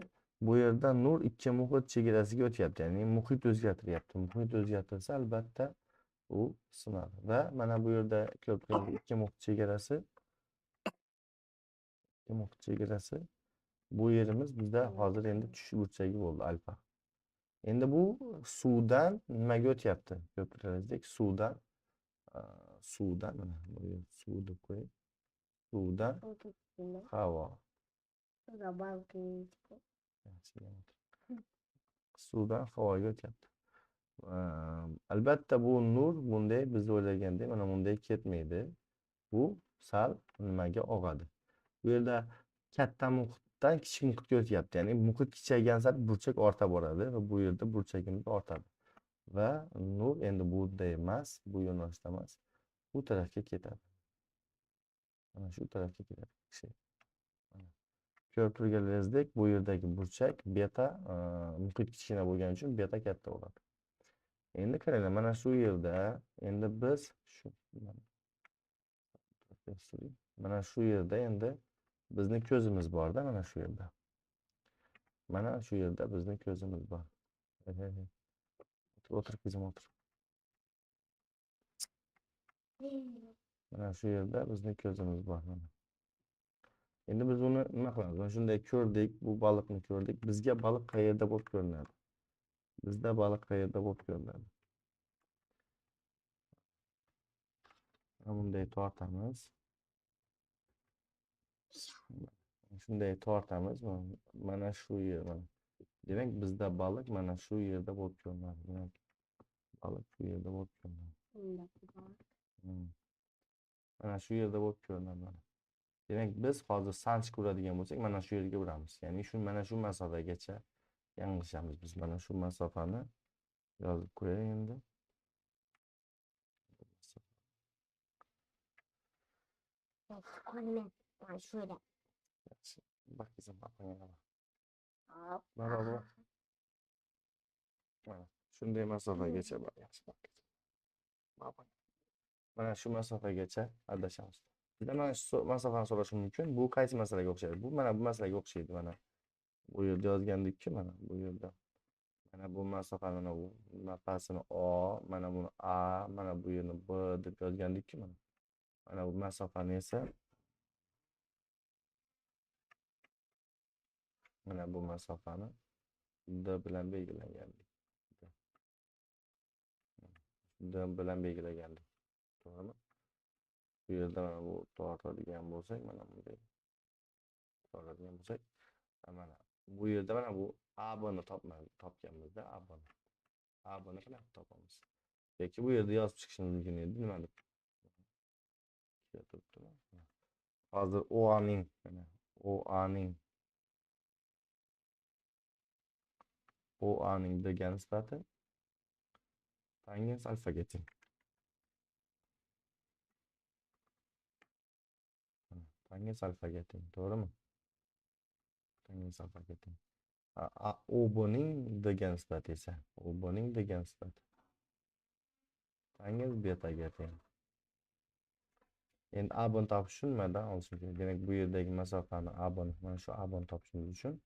bu yerda nur ikki muhit chegarasiga o'tyapti, ya'ni muhit o'zgartiryapti. Muhit o'zgartirsa, albatta u sinadi. Va mana bu yerda ko'p ikki muhit chegarasi bu yerimiz bizda hozir endi tushish burchagi bo'ldi, alfa. Endi bu suvdan nimaga o'tyapti? Ko'pirimizdek suvdan mana bu yer suv deb qo'ying. Suvdan havo. Suvdan havoga o'tyapti. Albatta bu nur bunday biz o'ylagandek mana bunday ketmaydi. Bu sal nimaga og'adi. Bu yerda katta muhitdan kichik muhitga o'tyapti. Ya'ni muhit kichaygan sari burchak orta boradi va bu yerda burchagimiz ortadi. va nur endi bu yerda emas, bu yo'nalishda emas, bu tarafga ketadi. Mana shu tarafga ketadi kishi. Ko'rib turganingizdek, bu yerdagi burchak beta muhit kichkina bo'lgani uchun beta katta bo'ladi. Endi qaranglar, mana shu yerda endi biz mana shu yerda endi bizning ko'zimiz borda, mana shu yerda. Mana shu yerda bizning ko'zimiz bor. O'tir qizim, o'tir. Mana shu yerda bizning ko'zimiz bor. Endi biz uni nima qilamiz? Mana shunday ko'rdik, bu baliqni ko'rdik. Bizga baliq qayerda bo'lib ko'rinadi? Bizda baliq qayerda bo'lib ko'rinadi? Bunday tortamiz. Shunday tortamiz. Mana shu yer mana. Demak, bizda baliq mana shu yerda bo'lib ko'rinadi. Demak, baliq shu yerda bo'lib ko'rinadi. Mana shu yerda bo'lib ko'rinadi mana. Demak, biz hozir sanchib uradigan bo'lsak, mana shu yerga uramiz. Ya'ni shu mana shu masofagacha yanglishamiz biz. Mana shu masofani yozib qo'yaylik endi. Mana şöyle. Bak kızım, bak yana bak. Mana bu. Mana shunday masofagacha bor. Yaxshi bak. Mana shu masofagacha adashamiz. Bizda mana shu masofani so'rashim mumkin. Bu qaysi masalaga o'xshaydi? Bu mana bu masalaga o'xshaydi mana. Bu yerda yozgandikki mana bu yerda. Mana bu masofani mana bu mapasini O, mana buni A, mana bu yerni B deb yozgandikki mana. Mana bu masofani esa mana bu masofani D bilan belgilagandik. D bilan belgilagandik. To'g'rimi? Bu yerda mana bu tortadigan bo'lsak, mana bunday tortadigan bo'lsak, mana bu yerda mana bu A-ni topganmizda, A-ni. A-ni qanaqa topamiz? Yoki bu yerda yozib chiqishimiz mumkin edi, nima deb? Hozir OAning mana OAning degan nisbati tangens alfaga teng. Tangens alfaga teng, to'g'rimi? Tangens alfaga teng. OBning degan nisbati esa, OBning degan nisbati tangens betaga teng. Endi A-ni topish uchun nimadan olishimiz kerak? Demak, bu yerdagi masofani A-ni, mana shu A-ni topishimiz uchun,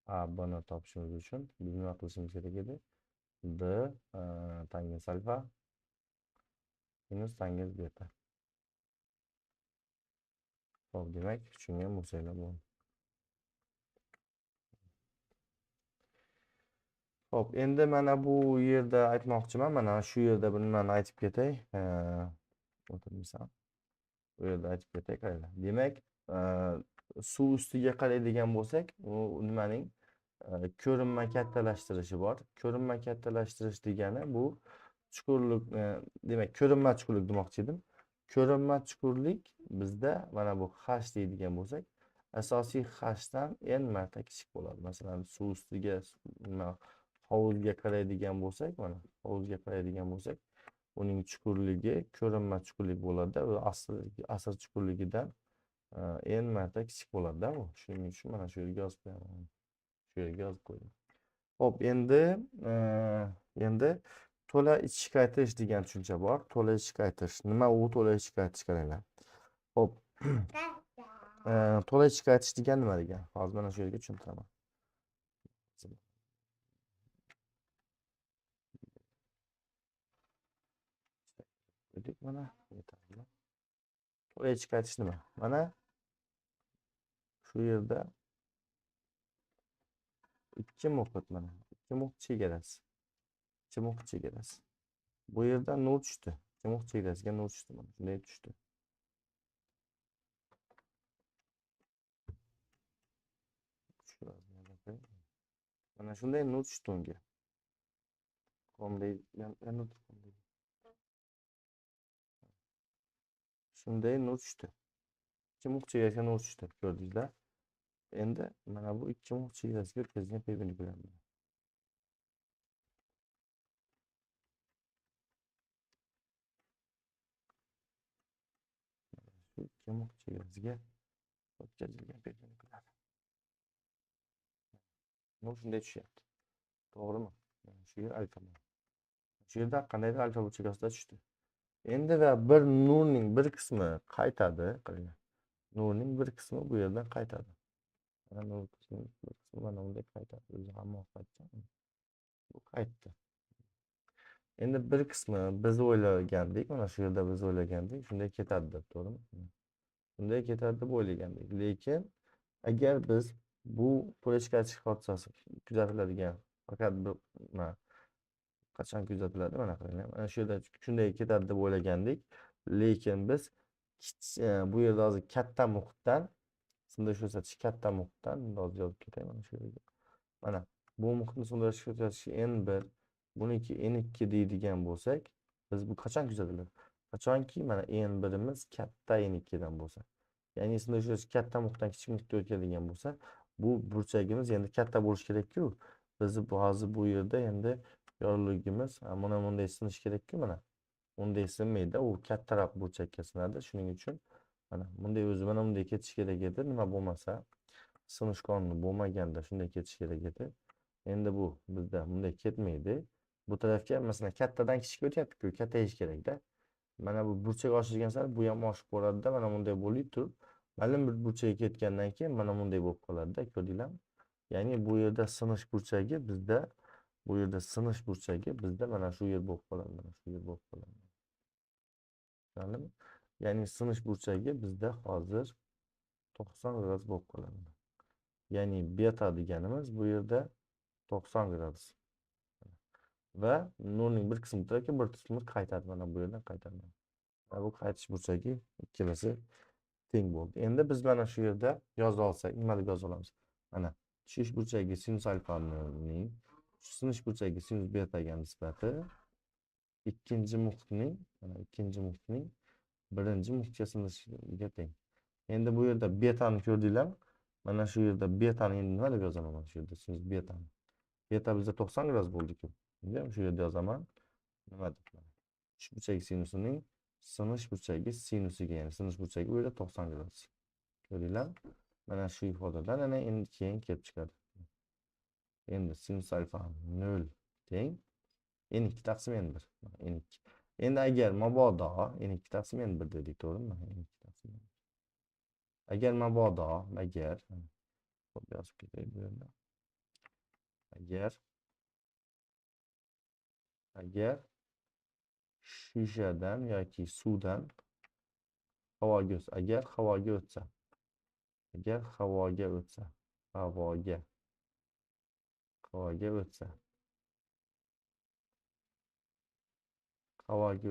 A-ni topishimiz uchun biz nima qilishimiz kerak edi? D tangens alfa minus tangens beta. Xo'p, demak, tushungan bo'lsanglar bo'ldi. Xo'p, endi mana bu yerda aytmoqchiman, mana shu yerda bir nimani aytib ketay. O'tirmisam. Bu yerda aytib ketay, qaranglar. Demak, suv ustiga qaraydigan bo'lsak, u nimaning ko'rinma kattalashtirishi bor. Ko'rinma kattalashtirish degani bu chuqurlik, demak, ko'rinma chuqurlik demoqchi edim. Ko'rinma chuqurlik bizda mana bu h deydigan bo'lsak, asosiy hdan n marta kichik bo'ladi. Masalan, suv ustiga nima hovuzga qaraydigan bo'lsak, mana hovuzga qaraydigan bo'lsak, uning chuqurligi ko'rinma chuqurlik bo'ladi va asl chuqurligidan n marta kichik bo'ladi-da bu. Shuning uchun mana shu yerga yozib qo'yaman. Shu yerga yozib qo'ydim. Xo'p, endi to'la ichki qaytirish degan tushuncha bor. To'la ichki qaytirish. Nima u to'la ichki qaytirish, qaranglar. Xo'p. To'la ichki qaytirish degan nima degan? Hozir mana shu yerga tushuntiraman. Dedik mana yetarli. To'la ichki qaytirish nima? Mana shu yerda ikki muhit mana. Ikki muhit chegarasi. Ikki muhit chegarasi. Bu yerda nur tushdi. Ikki muhit chegarasiga nur tushdi mana. Shunday tushdi. Mana shunday nur tushdi unga. Shunday nur tushdi. Ikki muhit chegarasiga nur tushdi. Ko'rdingizlar? Endi mana bu ikki muhit chegarasiga o'tkazilgan perpendikulyar. ikki muhit chegarasiga o'tkazilgan perpendikullar. Bu shunday tushyapti. To'g'rimi? Shu yer alfa. Shu yerda qandaydir alfa burchakasida tushdi. Endi va bir nurning bir qismi qaytadi. Nurning bir qismi bu yerdan qaytadi. Mana nur qismi bir qismi mana bunday qaytadi. O'zi hamma qaytgan. Bu qaytdi. Endi bir qismi biz o'ylagandik, mana shu yerda biz o'ylagandik, shunday ketadi deb, to'g'rimi? Shunday ketadi deb o'ylagandik. Lekin agar biz bu to'lashkachilik hodisasi kuzatiladigan faqat bir qachon kuzatiladi, mana qaranglar. Mana shu yerda shunday ketadi deb o'ylagandik. Lekin biz bu yerda hozir katta muhitdan sindirishni ko'rsatish katta muhitdan hozir yozib ketay mana shu yerga. Mana bu muhitni sindirishni ko'rsatish n1, buniki n2 deydigan bo'lsak, biz bu qachon kuzatiladi? Qachonki mana n1imiz katta n2dan bo'lsa. Ya'ni sindirishni katta muhitdan kichik muhitga o'tkazadigan bo'lsa, bu burchagimiz endi katta bo'lishi kerak-ku. Biz hozir bu yerda endi yorug'ligimiz mana bunday sinish kerak-ku, mana. Unday sinmaydi, u kattaroq burchakka sinadi. Shuning uchun mana bunday o'zi mana bunday ketish kerak edi. Nima bo'lmasa, sinish qonuni bo'lmaganda shunday ketish kerak edi. Endi bu bizda bunday ketmaydi. Bu tarafga masalan kattadan kichikka o'tyapti-ku, kattayish kerak-da. Mana bu burchak oshirgan sari bu ham oshib boradi-da, mana bunday bo'lib turib, ma'lum bir burchakka ketgandan keyin mana bunday bo'lib qoladi-da, ko'rdinglarmi? Ya'ni bu yerda sinish burchagi bizda mana shu yer bo'lib qoladi, mana shu yer bo'lib qoladi. Tushundingmi? Ya'ni sinish burchagi bizda hozir 90 gradus bo'lib qoladi. Ya'ni beta deganimiz bu yerda 90 gradus. Va nurning bir qismi turadi, bir qismi qaytadi, mana bu yerdan qaytadi. Va bu qaytish burchagi ikkalasi teng bo'ldi. Endi biz mana shu yerda yozib olsak, nima deb yozib olamiz? Mana tushish burchagi sinus alfaning, sinish burchagi sinus betaga nisbati ikkinchi muhitning birinchi muhitga sinishiga teng. Endi bu yerda betani ko'rdinglarmi? Mana shu yerda betani endi nima deb yozaman? Mana shu yerda sinus betani. Beta bizda 90 gradus bo'ldi-ku. Endi shu yerda yozaman. Nima deb? Shu burchagi sinusining sinish burchagi sinusiga, ya'ni sinish burchagi bu yerda 90 gradus. Ko'rdinglarmi? Mana shu ifodadan ana endi keyin kelib chiqadi. Endi sinus alfa 0 teng n2 taqsim n1. n2. Endi agar mabodo n2 taqsim n1 dedik, to'g'rimi? n2 taqsim n1. Agar mabodo, yozib ketay bu yerda. Agar shishadan yoki suvdan havoga o'tsa, agar havoga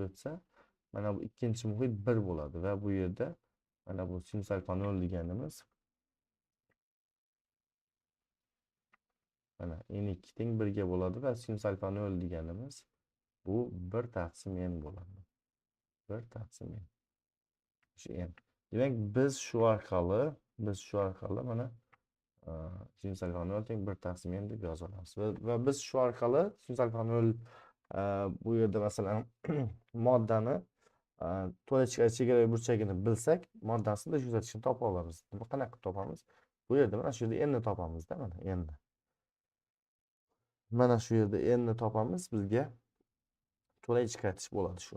o'tsa, mana bu ikkinchi muhit 1 bo'ladi va bu yerda mana bu sinus alfa 0 deganimiz mana n2 teng 1 ga bo'ladi va sinus alfa 0 deganimiz bu 1 taqsim n bo'ladi. 1 taqsim n. Shu n. Demak, biz shu orqali mana sinus alfa 0 teng 1 taqsim n deb yoza olamiz. Va biz shu orqali sinus alfa 0 bu yerda masalan moddani to'lashga chegara burchagini bilsak, moddasini da ko'rsatishini topa olamiz. Nima qanaqa topamiz? Bu yerda mana shu yerda n ni topamiz-da, mana n ni. Mana shu yerda n ni topamiz, bizga to'lay chiqartish bo'ladi shu.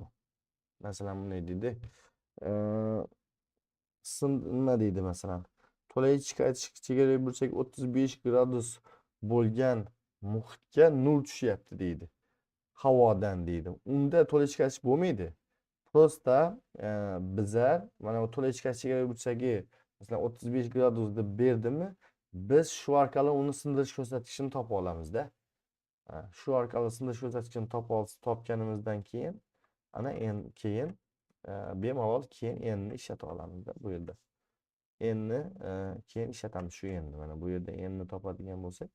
Masalan, bunday deydi. Nima deydi masalan? To'lay chiqartish chegara burchagi 35 gradus bo'lgan muhitga nur tushyapti deydi. Havodan deydi. Unda to'lay chiqarish bo'lmaydi. Prosta bizlar mana bu to'lay chiqarish chegara burchagi masalan 35 gradus deb berdimi, biz shu orqali uni sindirish ko'rsatkichini topa olamiz-da. Shu orqali sindirish ko'rsatkichini topganimizdan keyin ana keyin bemalol keyin n ni ishlata olamiz-da bu yerda. N ni keyin ishlatamiz shu n ni. Mana bu yerda n ni topadigan bo'lsak,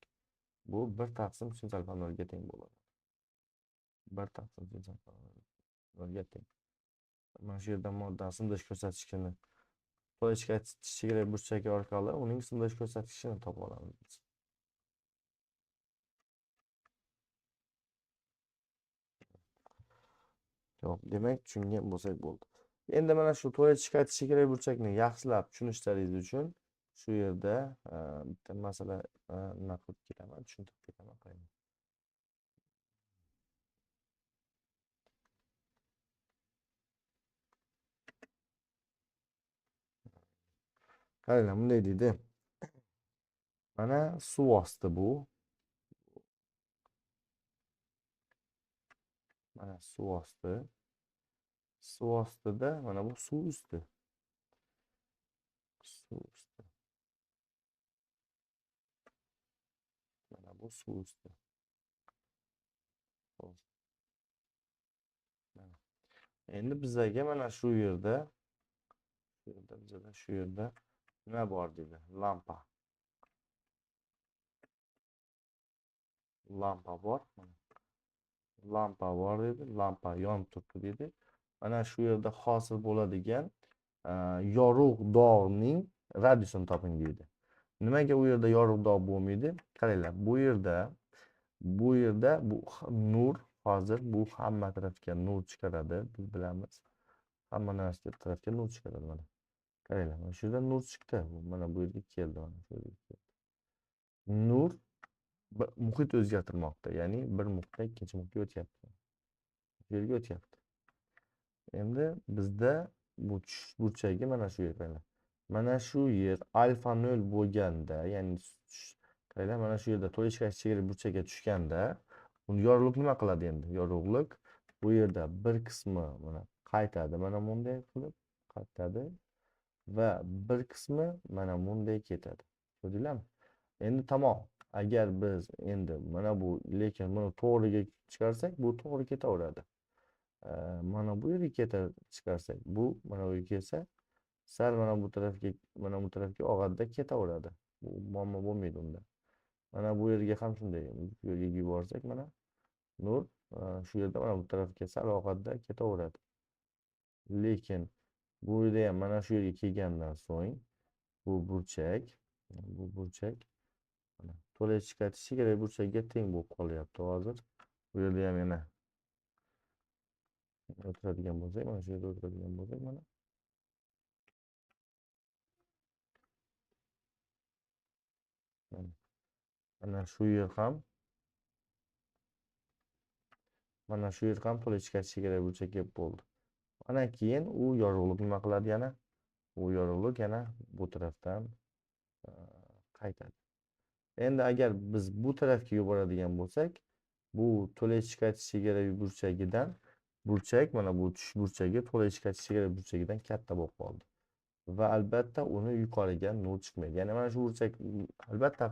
bu 1 taqsim sinus alfa 0 ga teng bo'ladi. 1 taqsim sinus alfa 0 ga teng. Mana shu yerda modda sindirish ko'rsatkichini to'lay chiqartish chegara burchagi orqali uning sindirish ko'rsatkichini topa olamiz. Yo'q, demak tushungan bo'lsak bo'ldi. Endi mana shu to'g'ri qaytishi kerak burchakni yaxshilab tushunishlaringiz uchun shu yerda bitta masala nima qilib ketaman, tushuntirib ketaman. Qaranglar, bunday deydi. Mana suv osti bu. Mana suv osti. Suv ostida mana bu suv usti. Suv usti. Mana bu suv usti. Xo'p. Mana. Endi bizga mana shu yerda shu yerda nima bor deydi? Lampa. Lampa bor. Lampa bor dedi. Lampa yonib turibdi dedi. Mana shu yerda hosil bo'ladigan yorug' dog'ning radiusini toping deydi. Nimaga u yerda yorug' dog' bo'lmaydi? Qaranglar, bu yerda bu nur hozir bu hamma tarafga nur chiqaradi, biz bilamiz. Hamma narsa tarafga nur chiqaradi mana. Qaranglar, mana shu yerda nur chiqdi. Mana bu yerga keldi mana shu yerga keldi. Nur muhit o'zgartirmoqda, ya'ni bir muhitdan ikkinchi muhitga o'tyapti. Bu yerga o'tyapti. Endi bizda bu burchagi mana shu yer qaranglar. Mana shu yer alfa 0 bo'lganda, ya'ni qaranglar, mana shu yerda to'lishgan chegara burchakka tushganda, uni yorug'lik nima qiladi endi? Yorug'lik bu yerda bir qismi mana qaytadi, mana bunday qilib qaytadi va bir qismi mana bunday ketadi. Ko'rdinglarmi? Endi tamom. Agar biz endi mana bu lekin buni to'g'riga chiqarsak, bu to'g'ri ketaveradi. Mana bu yerga chiqarsak, bu mana bu yerga kelsa, sal mana bu tarafga og'adda ketaveradi. Bu muammo bo'lmaydi unda. Mana bu yerga ham shunday, bu yerga yuborsak mana nur shu yerda mana bu tarafga sal og'adda ketaveradi. Lekin bu yerda ham mana shu yerga kelgandan so'ng bu burchak mana to'la chiqarishi kerak burchakka teng bo'lib qolyapti hozir. Bu yerda ham yana o'tiradigan bo'lsak, mana shu yerda o'tiradigan bo'lsak, mana shu yer ham to'la chiqarishi kerak burchakka bo'ldi. Mana keyin u yorug'lik nima qiladi yana? U yorug'lik yana bu tarafdan qaytadi. Endi agar biz bu tarafga yuboradigan bo'lsak, bu to'la chiqarishi kerak burchagidan mana bu tush burchagi to'la chiqarishi kerak burchagidan katta bo'lib qoldi. Va albatta uni yuqoriga nur chiqmaydi. Ya'ni mana shu burchak albatta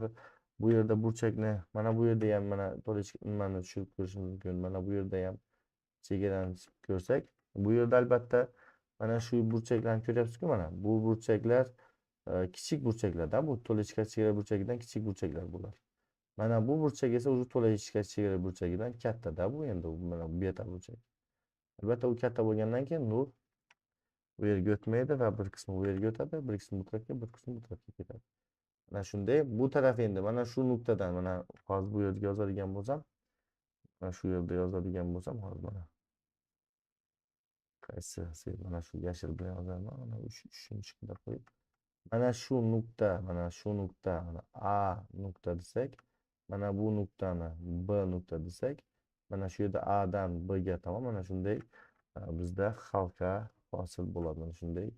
bu yerda burchakni mana bu yerda ham mana to'la nimani tushirib ko'rishimiz mumkin. Mana bu yerda ham chegarani ko'rsak, bu yerda albatta mana shu burchaklarni ko'ryapsizku mana. Bu burchaklar kichik burchaklarda, bu to'la chiqarish kerak burchagidan kichik burchaklar bular. Mana bu burchak esa o'zi to'la chiqarish kerak burchagidan kattada. Bu endi mana bu beta burchak. Albatta u katta bo'lgandan keyin nur bu yerga o'tmaydi va bir qismi bu yerga o'tadi, bir qismi bu tarafga, bir qismi bu tarafga ketadi. Mana shunday bu taraf endi mana shu nuqtadan mana hozir bu yerga yozadigan bo'lsam, mana shu yerda yozadigan bo'lsam, hozir mana qaysi mana shu yashil bilan yozaman, mana 3-chi qilib qo'yib. Mana shu nuqta mana A nuqta desak, mana bu nuqtani B nuqta desak, mana shu yerda A dan B ga tamom mana shunday bizda halqa hosil bo'ladi. Mana shunday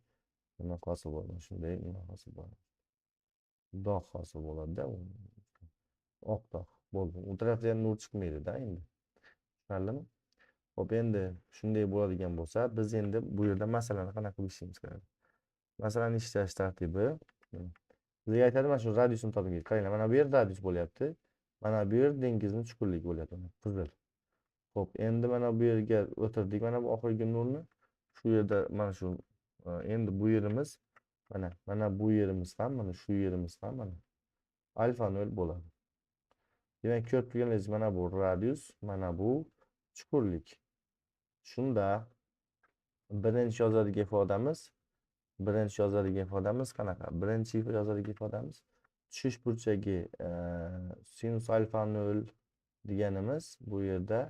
nima hosil bo'ladi, shunday nima hosil bo'ladi. Dog' hosil bo'ladi-da, oq dog' bo'ldi. U tarafda ham nur chiqmaydi-da endi. Tushunarlimi? Xo'p, endi shunday bo'ladigan bo'lsa, biz endi bu yerda masalani qanaqa qilib ishlaymiz kerak? Masalani ishlash tartibi bizga aytadi, mana shu radiusni toping. Qaranglar, mana bu yer radius bo'lyapti. Mana bu yer dengizning chuqurligi bo'lyapti, qizil. Xo'p, endi mana bu yerga o'tirdik, mana bu oxirgi nurni. Shu yerda mana shu endi bu yerimiz mana bu yerimiz ham, mana shu yerimiz ham mana alfa 0 bo'ladi. Demak, ko'rib turganingiz mana bu radius, mana bu chuqurlik. Shunda birinchi yozadigan ifodamiz qanaqa? Birinchi yozadigan ifodamiz tushish burchagi sinus alfa 0 deganimiz bu yerda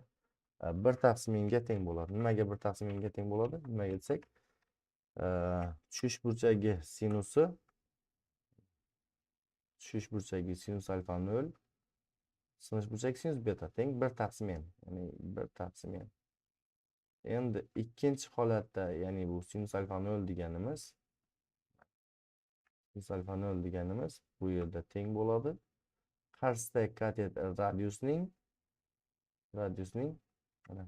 1/1000 ga teng bo'ladi. Nimaga 1/1000 ga teng bo'ladi? Nimaga desak, tushish burchagi sinusi tushish burchagi sinus alfa 0, sinish burchagi sinus beta teng 1 taqsim n. Ya'ni 1 taqsim n. Endi ikkinchi holatda, ya'ni bu sinus alfa 0 deganimiz, sinus alfa 0 deganimiz bu yerda teng bo'ladi. Qarshidagi kateter radiusning mana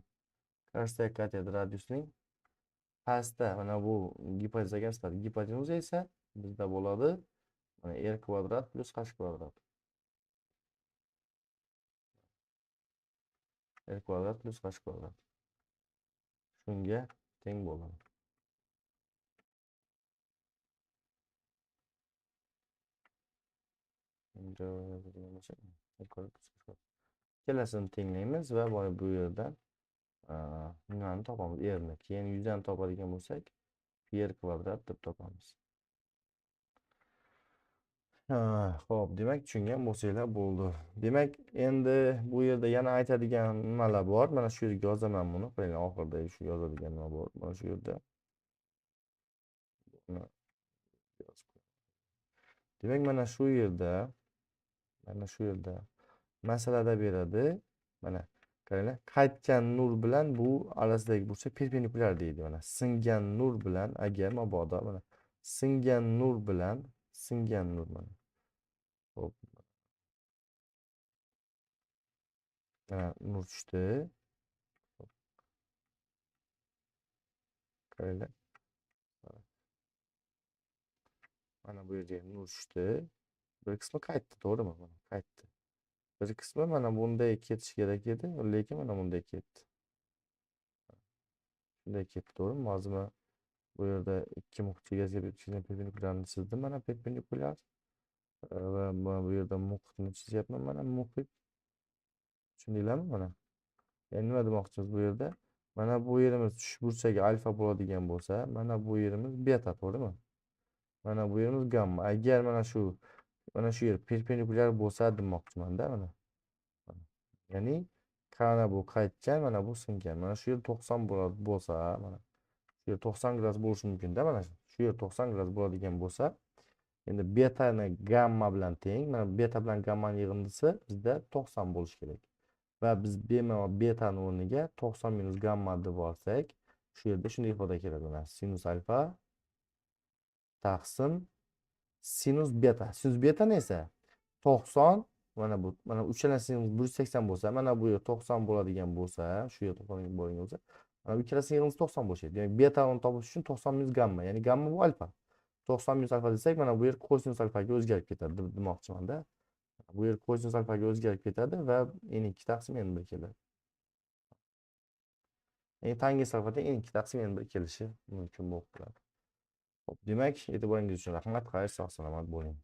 qarshidagi kateter radiusning pastda mana bu gipotezaga nisbatan gipotenuza esa bizda bo'ladi mana r kvadrat plus h kvadrat. R kvadrat plus h kvadrat. Shunga teng bo'ladi. Ikkalasini tenglaymiz va bu yerdan nimani topamiz? R'ni. Keyin yuzani topadigan bo'lsak, r kvadrat deb topamiz. Xo'p, demak tushungan bo'lsanglar bo'ldi. Demak, endi bu yerda yana aytadigan nimalar bor. Mana shu yerga yozaman buni. Qarang, oxirida shu yozadigan nima bor. Mana shu yerda. Demak, mana shu yerda masalada beradi. Mana qaranglar, qaytgan nur bilan bu arasidagi burchak perpendikulyar deydi. Mana singan nur bilan agar mabodo mana singan nur mana. Hop. Mana nur tushdi. Qaranglar. Mana bu yerga nur tushdi. Bir qismi qaytdi, to'g'rimi? Mana qaytdi. Bir qismi mana bunday ketish kerak edi, lekin mana bunday ketdi. Shunday ketdi, to'g'rimi? Hozir bu yerda ikki muhit chegasiga perpendikulyarni chizdim. Mana perpendikulyar va bu yerda muhitni chizyapman. Mana muhit. Tushundinglarmi? Mana. Endi nima demoqchimiz bu yerda? Mana bu yerimiz tush burchagi alfa bo'ladigan bo'lsa, mana bu yerimiz beta, to'g'rimi? Mana bu yerimiz gamma. Agar mana shu yer perpendikulyar bo'lsa demoqchiman-da mana. Ya'ni mana bu qaytgan, mana bu singan. Mana shu yer 90 bo'lsa, mana shu yer 90 gradus bo'lishi mumkin-da, mana shu yer 90 gradus bo'ladigan bo'lsa, endi betani gamma bilan teng. Mana beta bilan gammani yig'indisi bizda 90 bo'lishi kerak. Va biz bemalol betani o'rniga 90 minus gamma deb olsak, shu yerda shunday ifoda keladi. Mana sinus alfa taqsim sinus beta. Sinus betani esa 90, mana uchalasini 180 bo'lsa, mana bu yer 90 bo'ladigan bo'lsa, shu yer 90 bo'ladigan bo'lsa, mana bu ikkalasining yig'indisi 90 bo'ladi. Demak, betani topish uchun 90 minus gamma, ya'ni gamma bu alfa. 90 minus alfa desak, mana bu yer kosinus alfaga o'zgarib ketadi demoqchiman-da. Bu yer kosinus alfaga o'zgarib ketadi va n2 taqsim n1 keladi. Ya'ni tangens alfadan n2 taqsim n1 kelishi mumkin bo'lib qoladi. Xo'p, demak, e'tiboringiz uchun rahmat. Xayr, sog' salomat bo'ling.